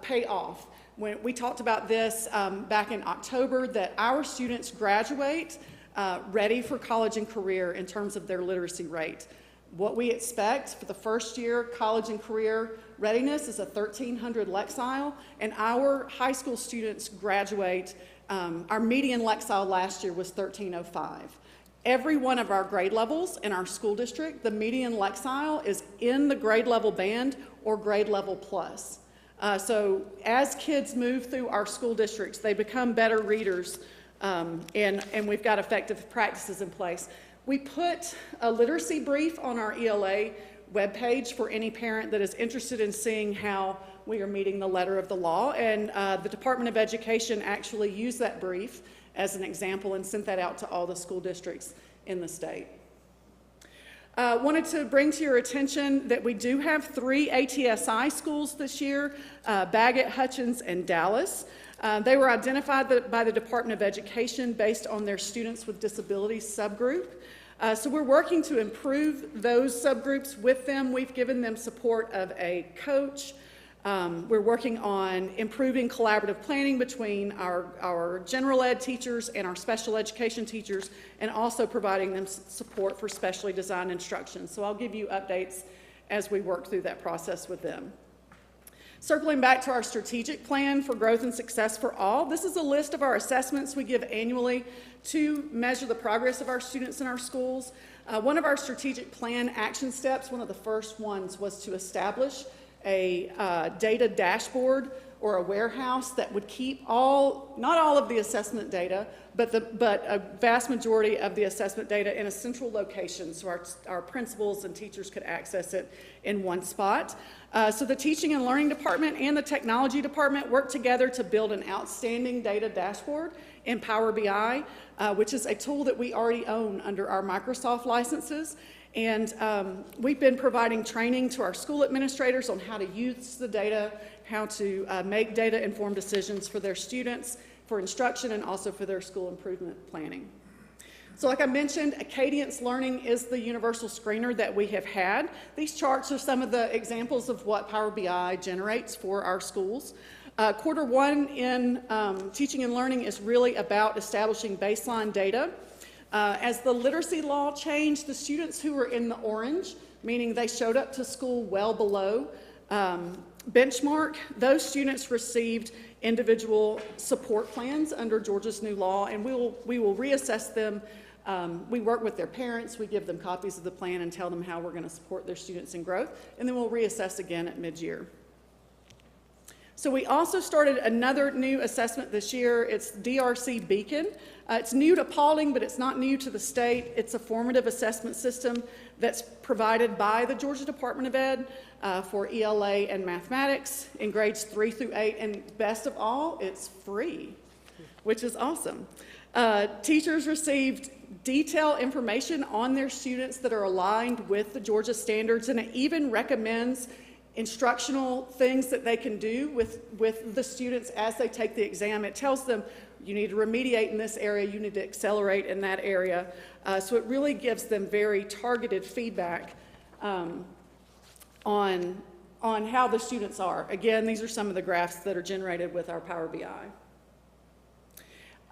pay off. When we talked about this back in October, that our students graduate ready for college and career in terms of their literacy rate. What we expect for the first year college and career readiness is a 1300 Lexile, and our high school students graduate, our median Lexile last year was 1305. Every one of our grade levels in our school district, the median Lexile is in the grade level band or grade level plus. So as kids move through our school districts, they become better readers, and we've got effective practices in place. We put a literacy brief on our ELA webpage for any parent that is interested in seeing how we are meeting the letter of the law, and the Department of Education actually used that brief as an example and sent that out to all the school districts in the state. Wanted to bring to your attention that we do have 3 ATSI schools this year, Baggett, Hutchins, and Dallas. They were identified by the Department of Education based on their Students with Disabilities subgroup. So we're working to improve those subgroups with them. We've given them support of a coach. We're working on improving collaborative planning between our general ed teachers and our special education teachers, and also providing them support for specially designed instruction. So I'll give you updates as we work through that process with them. Circling back to our strategic plan for growth and success for all, this is a list of our assessments we give annually to measure the progress of our students in our schools. One of our strategic plan action steps, one of the first ones, was to establish a data dashboard or a warehouse that would keep not all of the assessment data, but a vast majority of the assessment data in a central location, so our principals and teachers could access it in one spot. So the Teaching and Learning Department and the Technology Department worked together to build an outstanding data dashboard in Power BI, which is a tool that we already own under our Microsoft licenses. And we've been providing training to our school administrators on how to use the data, how to make data-informed decisions for their students, for instruction, and also for their school improvement planning. So like I mentioned, Acadience Learning is the universal screener that we have had. These charts are some of the examples of what Power BI generates for our schools. Quarter one in Teaching and Learning is really about establishing baseline data. As the literacy law changed, the students who were in the orange, meaning they showed up to school well below benchmark, those students received individual support plans under Georgia's new law, and we will reassess them. We work with their parents, we give them copies of the plan and tell them how we're going to support their students in growth, and then we'll reassess again at mid-year. So we also started another new assessment this year. It's DRC Beacon. It's new to Paulding, but it's not new to the state. It's a formative assessment system that's provided by the Georgia Department of Ed for ELA and mathematics in grades 3 through 8. And best of all, it's free, which is awesome. Teachers received detailed information on their students that are aligned with the Georgia standards, and it even recommends instructional things that they can do with the students as they take the exam. It tells them, you need to remediate in this area, you need to accelerate in that area. So it really gives them very targeted feedback on how the students are. Again, these are some of the graphs that are generated with our Power BI.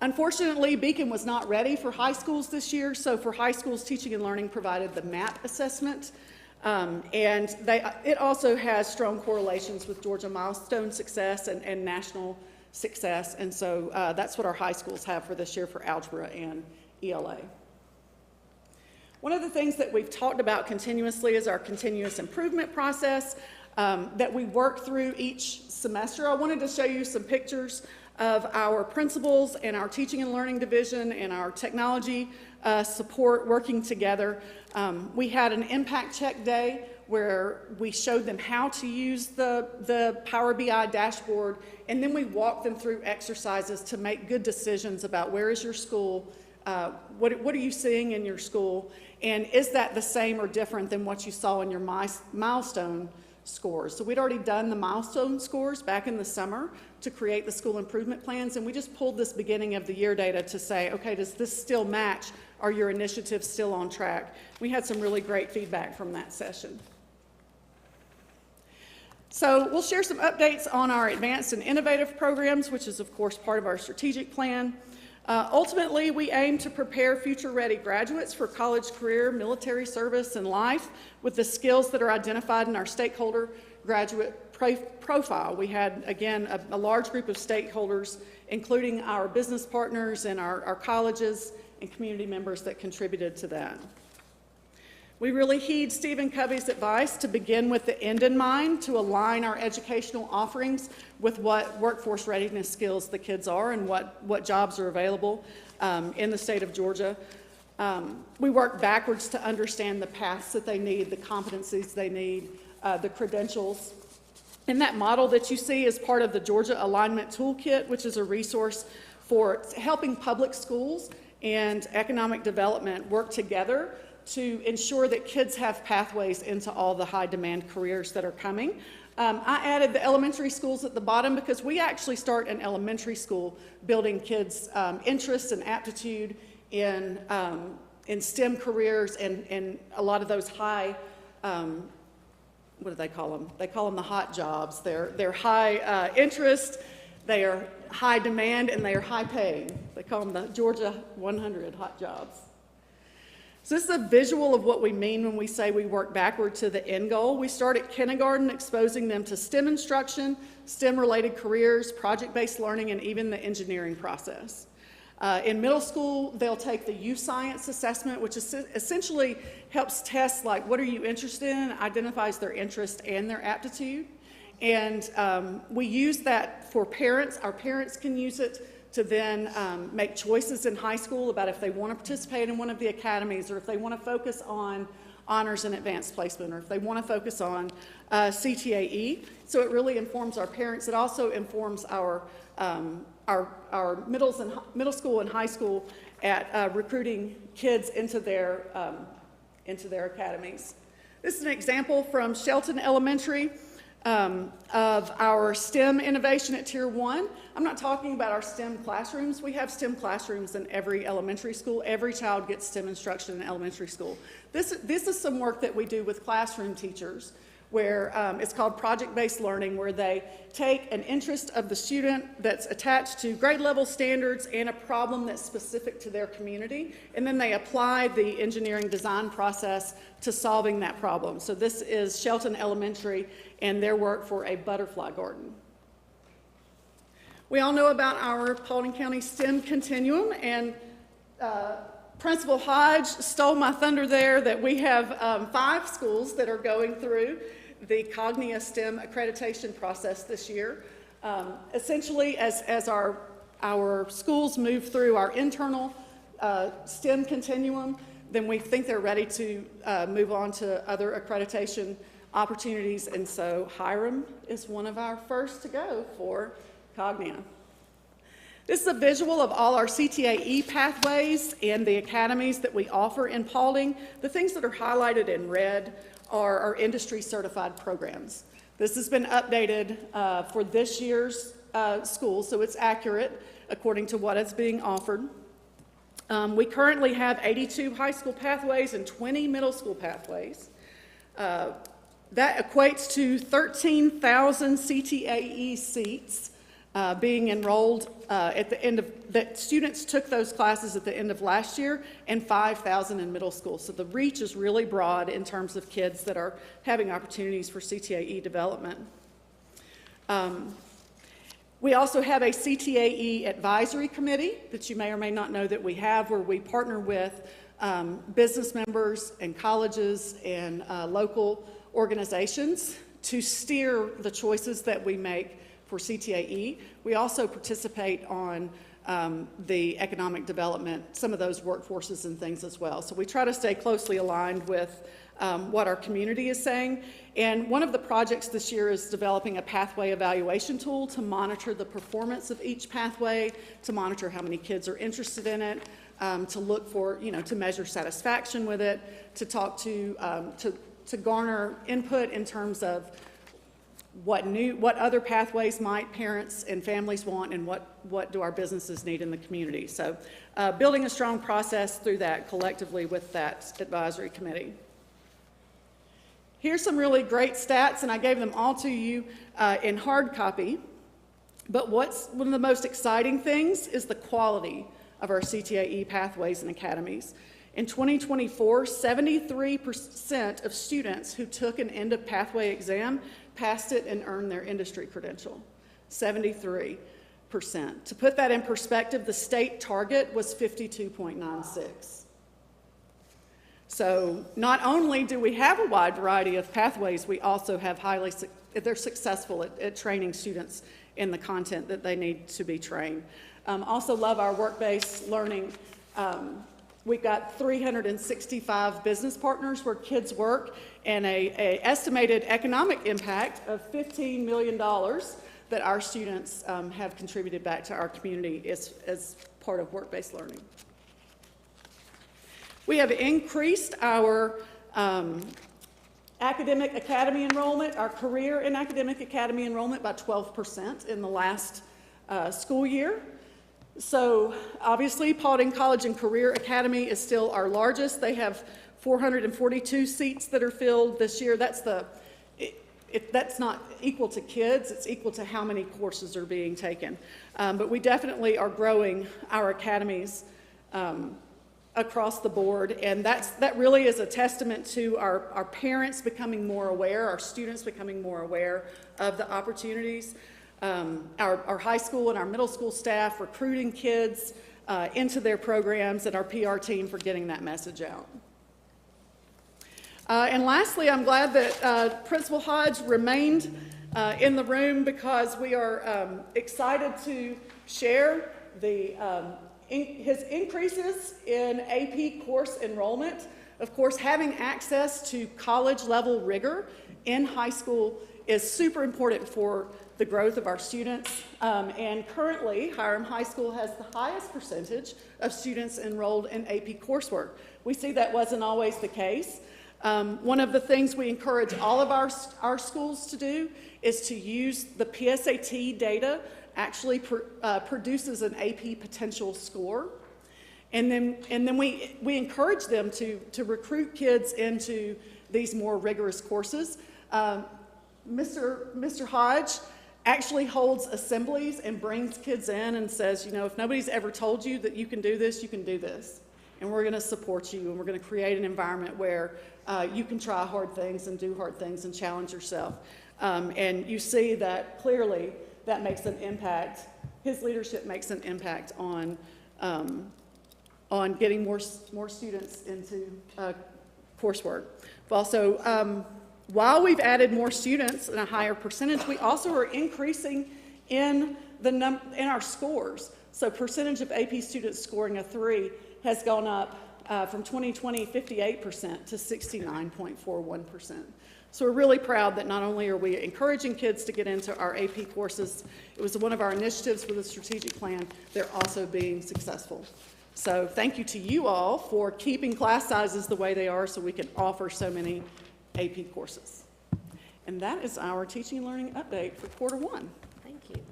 Unfortunately, Beacon was not ready for high schools this year, so for high schools, Teaching and Learning provided the MAP assessment. And it also has strong correlations with Georgia milestone success and national success, and so that's what our high schools have for this year for algebra and ELA. One of the things that we've talked about continuously is our continuous improvement process that we work through each semester. I wanted to show you some pictures of our principals and our teaching and learning division and our technology support working together. We had an impact check day where we showed them how to use the Power BI dashboard, and then we walked them through exercises to make good decisions about where is your school, what are you seeing in your school, and is that the same or different than what you saw in your milestone scores. So we'd already done the milestone scores back in the summer to create the school improvement plans, and we just pulled this beginning of the year data to say, okay, does this still match? Are your initiatives still on track? We had some really great feedback from that session. So we'll share some updates on our advanced and innovative programs, which is of course part of our strategic plan. Ultimately, we aim to prepare future-ready graduates for college career, military service, and life with the skills that are identified in our stakeholder graduate profile. We had, again, a large group of stakeholders, including our business partners and our colleges and community members that contributed to that. We really heed Stephen Covey's advice to begin with the end in mind, to align our educational offerings with what workforce readiness skills the kids are and what jobs are available in the state of Georgia. We work backwards to understand the paths that they need, the competencies they need, the credentials. And that model that you see is part of the Georgia Alignment Toolkit, which is a resource for helping public schools and economic development work together to ensure that kids have pathways into all the high-demand careers that are coming. I added the elementary schools at the bottom because we actually start in elementary school building kids' interests and aptitude in STEM careers and a lot of those high, what do they call them? They call them the hot jobs. They're high interest, they are high demand, and they are high paying. They call them the Georgia 100 hot jobs. So this is a visual of what we mean when we say we work backward to the end goal. We start at kindergarten, exposing them to STEM instruction, STEM-related careers, project-based learning, and even the engineering process. In middle school, they'll take the youth science assessment, which essentially helps test, like, what are you interested in, identifies their interest and their aptitude. And we use that for parents. Our parents can use it to then make choices in high school about if they want to participate in one of the academies, or if they want to focus on honors and advanced placement, or if they want to focus on CTAE. So it really informs our parents. It also informs our middle school and high school at recruiting kids into their academies. This is an example from Shelton Elementary of our STEM innovation at Tier 1. I'm not talking about our STEM classrooms. We have STEM classrooms in every elementary school. Every child gets STEM instruction in elementary school. This is some work that we do with classroom teachers where it's called project-based learning, where they take an interest of the student that's attached to grade level standards and a problem that's specific to their community, and then they apply the engineering design process to solving that problem. So this is Shelton Elementary and their work for a butterfly garden. We all know about our Paulding County STEM continuum, and Principal Hodge stole my thunder there that we have 5 schools that are going through the Cognia STEM accreditation process this year. Essentially, as our schools move through our internal STEM continuum, then we think they're ready to move on to other accreditation opportunities, and so Hiram is one of our first to go for Cognia. This is a visual of all our CTAE pathways and the academies that we offer in Paulding. The things that are highlighted in red are our industry certified programs. This has been updated for this year's school, so it's accurate according to what is being offered. We currently have 82 high school pathways and 20 middle school pathways. That equates to 13,000 CTAE seats being enrolled at the end of, that students took those classes at the end of last year, and 5,000 in middle school. So the reach is really broad in terms of kids that are having opportunities for CTAE development. We also have a CTAE advisory committee that you may or may not know that we have, where we partner with business members and colleges and local organizations to steer the choices that we make for CTAE. We also participate on the economic development, some of those workforces and things as well. So we try to stay closely aligned with what our community is saying. And one of the projects this year is developing a pathway evaluation tool to monitor the performance of each pathway, to monitor how many kids are interested in it, to look for, to measure satisfaction with it, to talk to garner input in terms of what other pathways might parents and families want, and what do our businesses need in the community. So building a strong process through that collectively with that advisory committee. Here's some really great stats, and I gave them all to you in hard copy. But what's one of the most exciting things is the quality of our CTAE pathways and academies. In 2024, 73% of students who took an end of pathway exam passed it and earned their industry credential. 73%. To put that in perspective, the state target was 52.96. So not only do we have a wide variety of pathways, we also have they're successful at training students in the content that they need to be trained. Also love our work-based learning. We've got 365 business partners where kids work, and a estimated economic impact of $15 million that our students have contributed back to our community as part of work-based learning. We have increased our academic academy enrollment, our career and academic academy enrollment by 12% in the last school year. So obviously, Paulding College and Career Academy is still our largest. They have 442 seats that are filled this year. That's not equal to kids, it's equal to how many courses are being taken. But we definitely are growing our academies across the board, and that really is a testament to our parents becoming more aware, our students becoming more aware of the opportunities. Our high school and our middle school staff recruiting kids into their programs, and our PR team for getting that message out. And lastly, I'm glad that Principal Hodge remained in the room, because we are excited to share his increases in AP course enrollment. Of course, having access to college-level rigor in high school is super important for the growth of our students. And currently, Hiram High School has the highest percentage of students enrolled in AP coursework. We see that wasn't always the case. One of the things we encourage all of our schools to do is to use the PSAT data. Actually produces an AP potential score. And then we encourage them to recruit kids into these more rigorous courses. Mr. Hodge actually holds assemblies and brings kids in and says, if nobody's ever told you that you can do this, you can do this. And we're going to support you, and we're going to create an environment where you can try hard things and do hard things and challenge yourself. And you see that clearly that makes an impact. His leadership makes an impact on getting more students into coursework. But also, while we've added more students and a higher percentage, we also are increasing in our scores. So percentage of AP students scoring a 3 has gone up from 2020 58% to 69.41%. So we're really proud that not only are we encouraging kids to get into our AP courses, it was one of our initiatives for the strategic plan, they're also being successful. So thank you to you all for keeping class sizes the way they are so we can offer so many AP courses. And that is our teaching and learning update for Q1. Thank you.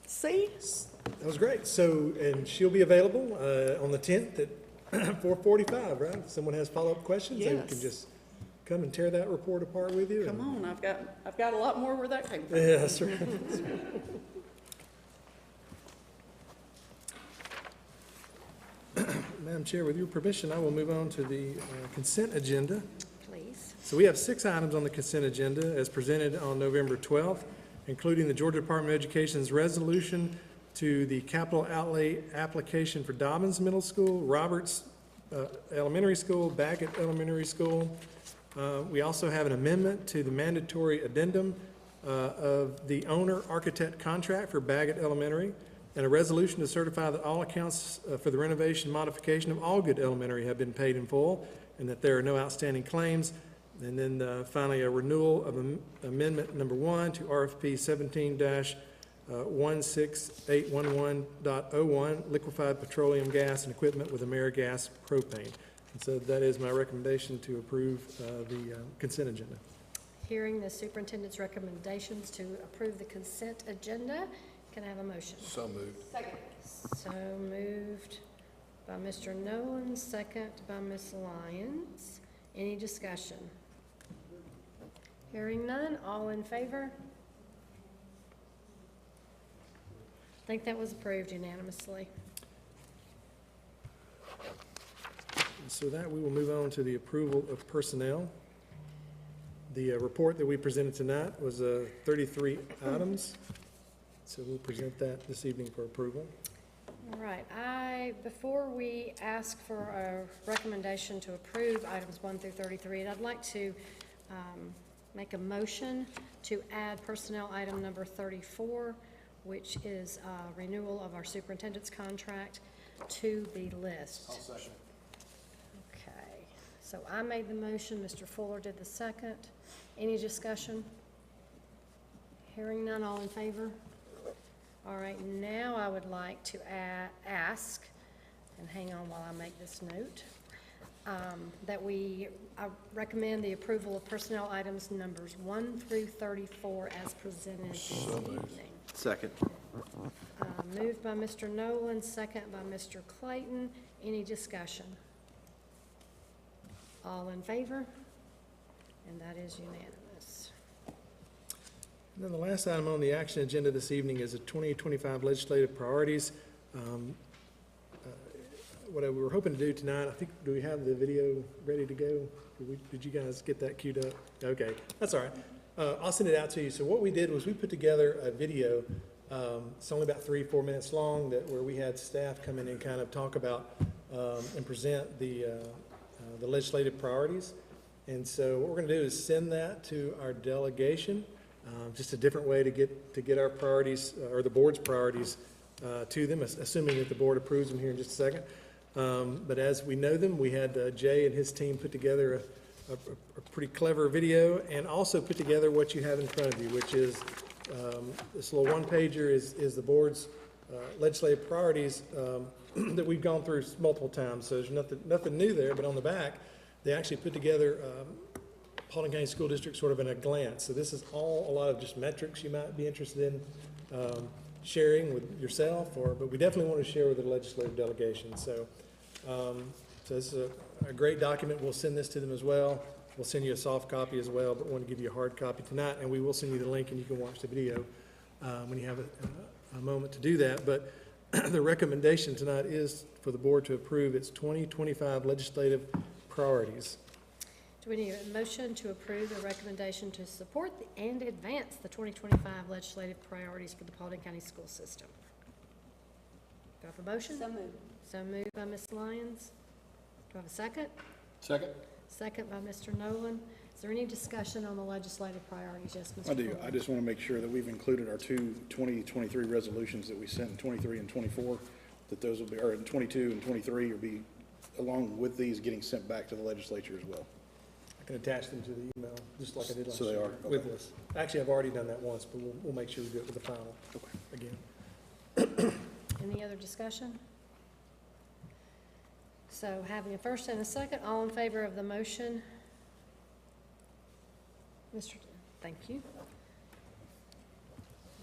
See? That was great. So, and she'll be available on the 10th at 4:45, right? If someone has follow-up questions, they Yes. can just come and tear that report apart with you. Come on, I've got a lot more where that came from. Yeah, that's right. Madam Chair, with your permission, I will move on to the consent agenda. Please. So we have 6 items on the consent agenda as presented on November 12th. including the Georgia Department of Education's resolution to the capital outlay application for Dobbins Middle School, Roberts Elementary School, Baggett Elementary School. We also have an amendment to the mandatory addendum of the owner-architect contract for Baggett Elementary, and a resolution to certify that all accounts for the renovation modification of Allgood Elementary have been paid in full, and that there are no outstanding claims. And then finally, a renewal of amendment number 1 to RFP 17-16811.01, liquefied petroleum gas and equipment with AmeriGas propane. And so that is my recommendation to approve the consent agenda. Hearing the superintendent's recommendations to approve the consent agenda, can I have a motion? So moved. Second. So moved by Mr. Nolan, second by Ms. Lyons. Any discussion? Hearing none, all in favor? I think that was approved unanimously. And so that we will move on to the approval of personnel. The report that we presented tonight was 33 items. So we'll present that this evening for approval. All right, before we ask for a recommendation to approve items 1 through 33, I'd like to make a motion to add personnel item number 34, which is renewal of our superintendent's contract, to the list. I'll second. Okay, so I made the motion, Mr. Fuller did the second. Any discussion? Hearing none, all in favor? All right, now I would like to ask, and hang on while I make this note, that I recommend the approval of personnel items numbers 1 through 34 as presented this evening. Second. Moved by Mr. Nolan, second by Mr. Clayton. Any discussion? All in favor? And that is unanimous. And then the last item on the action agenda this evening is the 2025 legislative priorities. What we were hoping to do tonight, I think, do we have the video ready to go? Did you guys get that queued up? Okay, that's all right. I'll send it out to you. So what we did was we put together a video. It's only about 3-4 minutes long, where we had staff come in and kind of talk about and present the legislative priorities. And so what we're going to do is send that to our delegation. Just a different way to get our priorities, or the board's priorities, to them, assuming that the board approves them here in just a second. But as we know them, we had Jay and his team put together a pretty clever video, and also put together what you have in front of you, which is this little one-pager is the board's legislative priorities that we've gone through multiple times. So there's nothing new there, but on the back, they actually put together Paulding County School District sort of in a glance. So this is all a lot of just metrics you might be interested in sharing with yourself, but we definitely want to share with the legislative delegation. So, this is a great document. We'll send this to them as well. We'll send you a soft copy as well, but we want to give you a hard copy tonight, and we will send you the link, and you can watch the video when you have a moment to do that. But the recommendation tonight is for the board to approve its 2025 legislative priorities. Do we need a motion to approve the recommendation to support and advance the 2025 legislative priorities for the Paulding County School System? Do I have a motion? So moved. So moved by Ms. Lyons. Do I have a second? Second. Second by Mr. Nolan. Is there any discussion on the legislative priorities? Yes, Mr. I do. Fuller. I just want to make sure that we've included our two 2023 resolutions that we sent in 23 and 24, that those will be, or in 22 and 23 will be, along with these, getting sent back to the legislature as well. I can attach them to the email, just like I did last So they year. are, okay. With this. Actually, I've already done that once, but we'll make sure we do it with the final again. Any other discussion? So having a first and a second, all in favor of the motion? Thank you.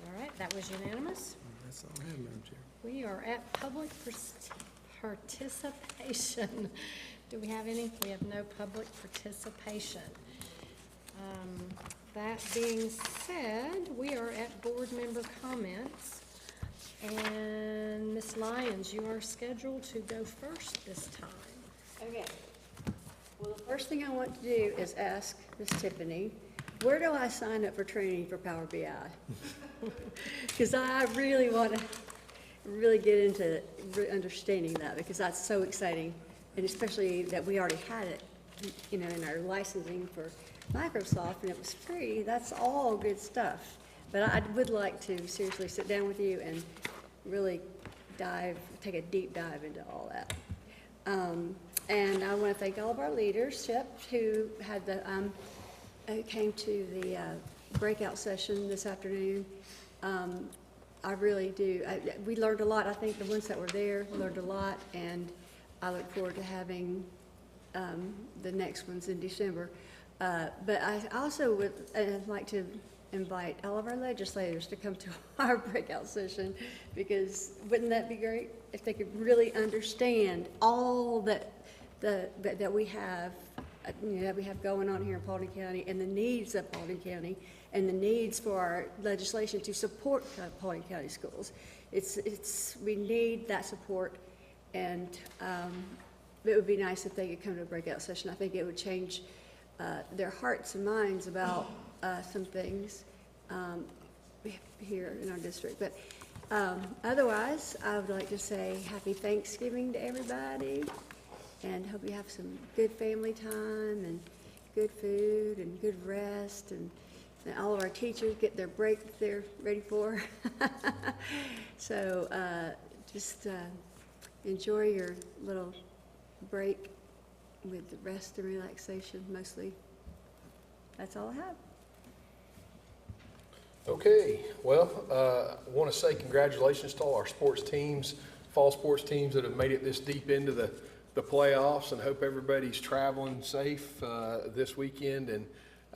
All right, that was unanimous. That's all I have, Madam Chair. We are at public participation. Do we have any? We have no public participation. That being said, we are at board member comments. And Ms. Lyons, you are scheduled to go first this time. Okay. Well, the first thing I want to do is ask Ms. Tiffany Where do I sign up for training for Power BI? Because I really want to really get into understanding that, because that's so exciting, and especially that we already had it, you know, in our licensing for Microsoft, and it was free. That's all good stuff. But I would like to seriously sit down with you and really take a deep dive into all that. And I want to thank all of our leadership who had who came to the breakout session this afternoon. I really do. We learned a lot. I think the ones that were there learned a lot, and I look forward to having the next ones in December. But I also would like to invite all of our legislators to come to our breakout session, because wouldn't that be great if they could really understand all that we have, that we have going on here in Paulding County, and the needs of Paulding County, and the needs for our legislation to support Paulding County schools. We need that support, and it would be nice if they could come to a breakout session. I think it would change their hearts and minds about some things here in our district. But otherwise, I would like to say happy Thanksgiving to everybody, and hope you have some good family time and good food and good rest, and all of our teachers get their break that they're ready for. So just enjoy your little break with the rest and relaxation, mostly. That's all I have. Okay, well, I want to say congratulations to all our sports teams, fall sports teams that have made it this deep into the playoffs, and hope everybody's traveling safe this weekend and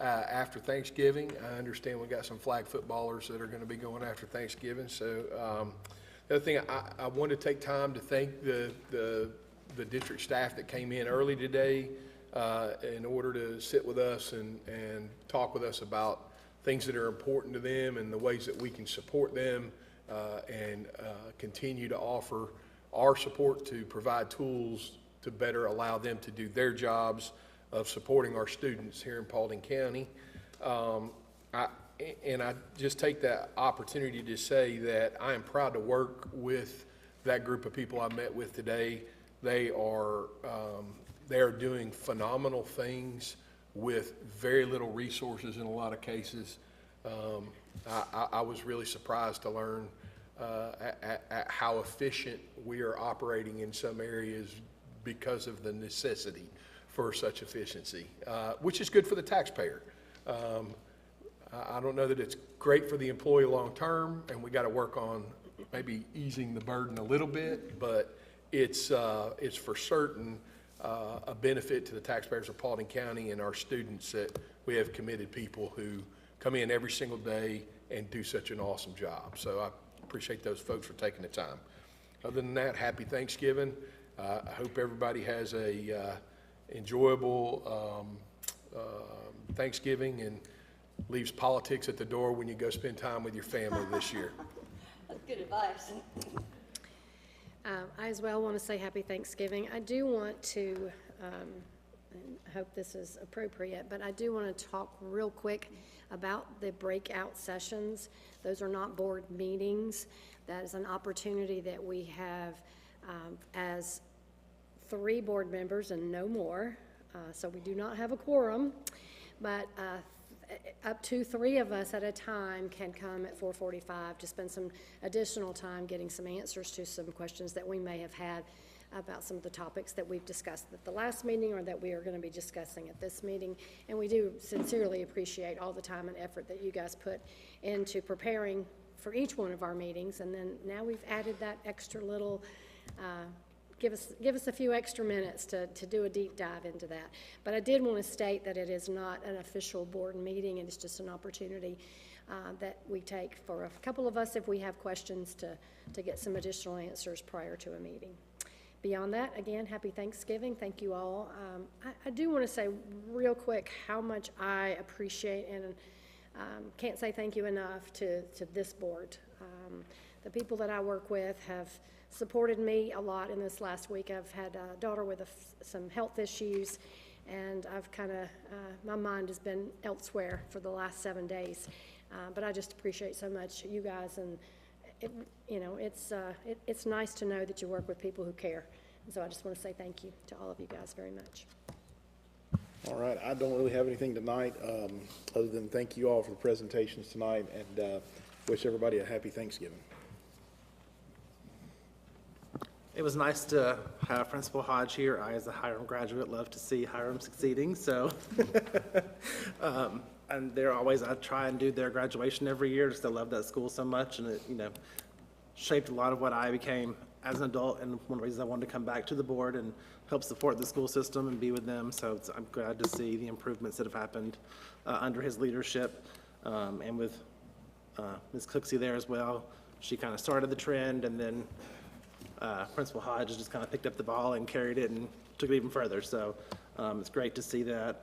after Thanksgiving. I understand we got some flag footballers that are going to be going after Thanksgiving. So the other thing, I want to take time to thank the district staff that came in early today in order to sit with us and talk with us about things that are important to them and the ways that we can support them and continue to offer our support to provide tools to better allow them to do their jobs of supporting our students here in Paulding County. I just take that opportunity to say that I am proud to work with that group of people I met with today. They are doing phenomenal things with very little resources in a lot of cases. I was really surprised to learn at how efficient we are operating in some areas because of the necessity for such efficiency, which is good for the taxpayer. I don't know that it's great for the employee long term, and we got to work on maybe easing the burden a little bit, but it's for certain a benefit to the taxpayers of Paulding County and our students that we have committed people who come in every single day and do such an awesome job. So I appreciate those folks for taking the time. Other than that, happy Thanksgiving. I hope everybody has a enjoyable Thanksgiving and leaves politics at the door when you go spend time with your family this year. That's good advice. I as well want to say happy Thanksgiving. I do want to, and I hope this is appropriate, but I do want to talk real quick about the breakout sessions. Those are not board meetings. That is an opportunity that we have as 3 board members and no more. So we do not have a quorum, but up to 3 of us at a time can come at 4:45 to spend some additional time getting some answers to some questions that we may have had about some of the topics that we've discussed at the last meeting or that we are going to be discussing at this meeting. And we do sincerely appreciate all the time and effort that you guys put into preparing for each one of our meetings. And then now we've added that extra little give us a few extra minutes to do a deep dive into that. But I did want to state that it is not an official board meeting. It is just an opportunity that we take for a couple of us if we have questions to get some additional answers prior to a meeting. Beyond that, again, happy Thanksgiving. Thank you all. I do want to say real quick how much I appreciate and can't say thank you enough to this board. The people that I work with have supported me a lot in this last week. I've had a daughter with some health issues, and I've kind of, my mind has been elsewhere for the last 7 days. But I just appreciate so much you guys, and it's nice to know that you work with people who care. And so I just want to say thank you to all of you guys very much. All right, I don't really have anything tonight, other than thank you all for the presentations tonight, and wish everybody a happy Thanksgiving. It was nice to have Principal Hodge here. I, as a Hiram graduate, love to see Hiram succeeding, so. And they're always, I try and do their graduation every year, just I love that school so much, and it, shaped a lot of what I became as an adult, and one of the reasons I wanted to come back to the board and help support the school system and be with them. So I'm glad to see the improvements that have happened under his leadership, and with Ms. Cooksey there as well. She kind of started the trend, and then Principal Hodge just kind of picked up the ball and carried it and took it even further. So it's great to see that.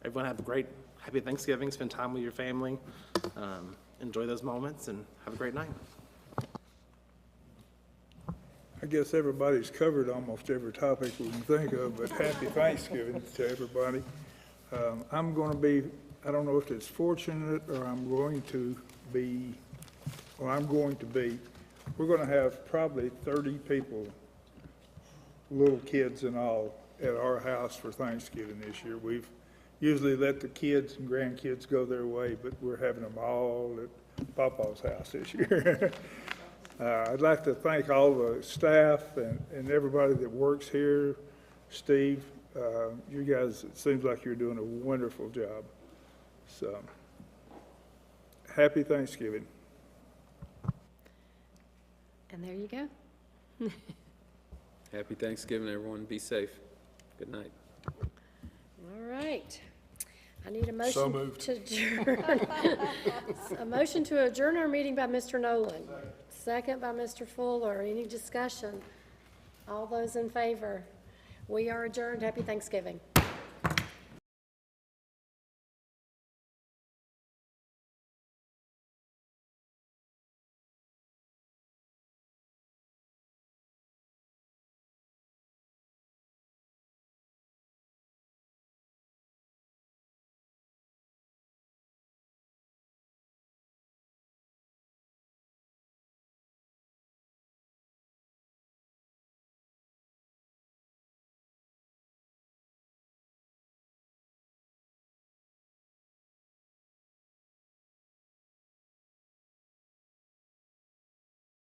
Everyone have a great, happy Thanksgiving. Spend time with your family. Enjoy those moments and have a great night. I guess everybody's covered almost every topic we can think of, but happy Thanksgiving to everybody. I'm going to be, I don't know if it's fortunate or I'm going to be, we're going to have probably 30 people, little kids and all, at our house for Thanksgiving this year. We've usually let the kids and grandkids go their way, but we're having them all at Papa's house this year. I'd like to thank all the staff and everybody that works here. Steve, you guys, it seems like you're doing a wonderful job. So, happy Thanksgiving. And there you go. Happy Thanksgiving, everyone. Be safe. Good night. All right. I need a motion So moved. to adjourn. A motion to adjourn our meeting by Mr. Nolan. Second by Mr. Fuller. Any discussion? All those in favor? We are adjourned. Happy Thanksgiving.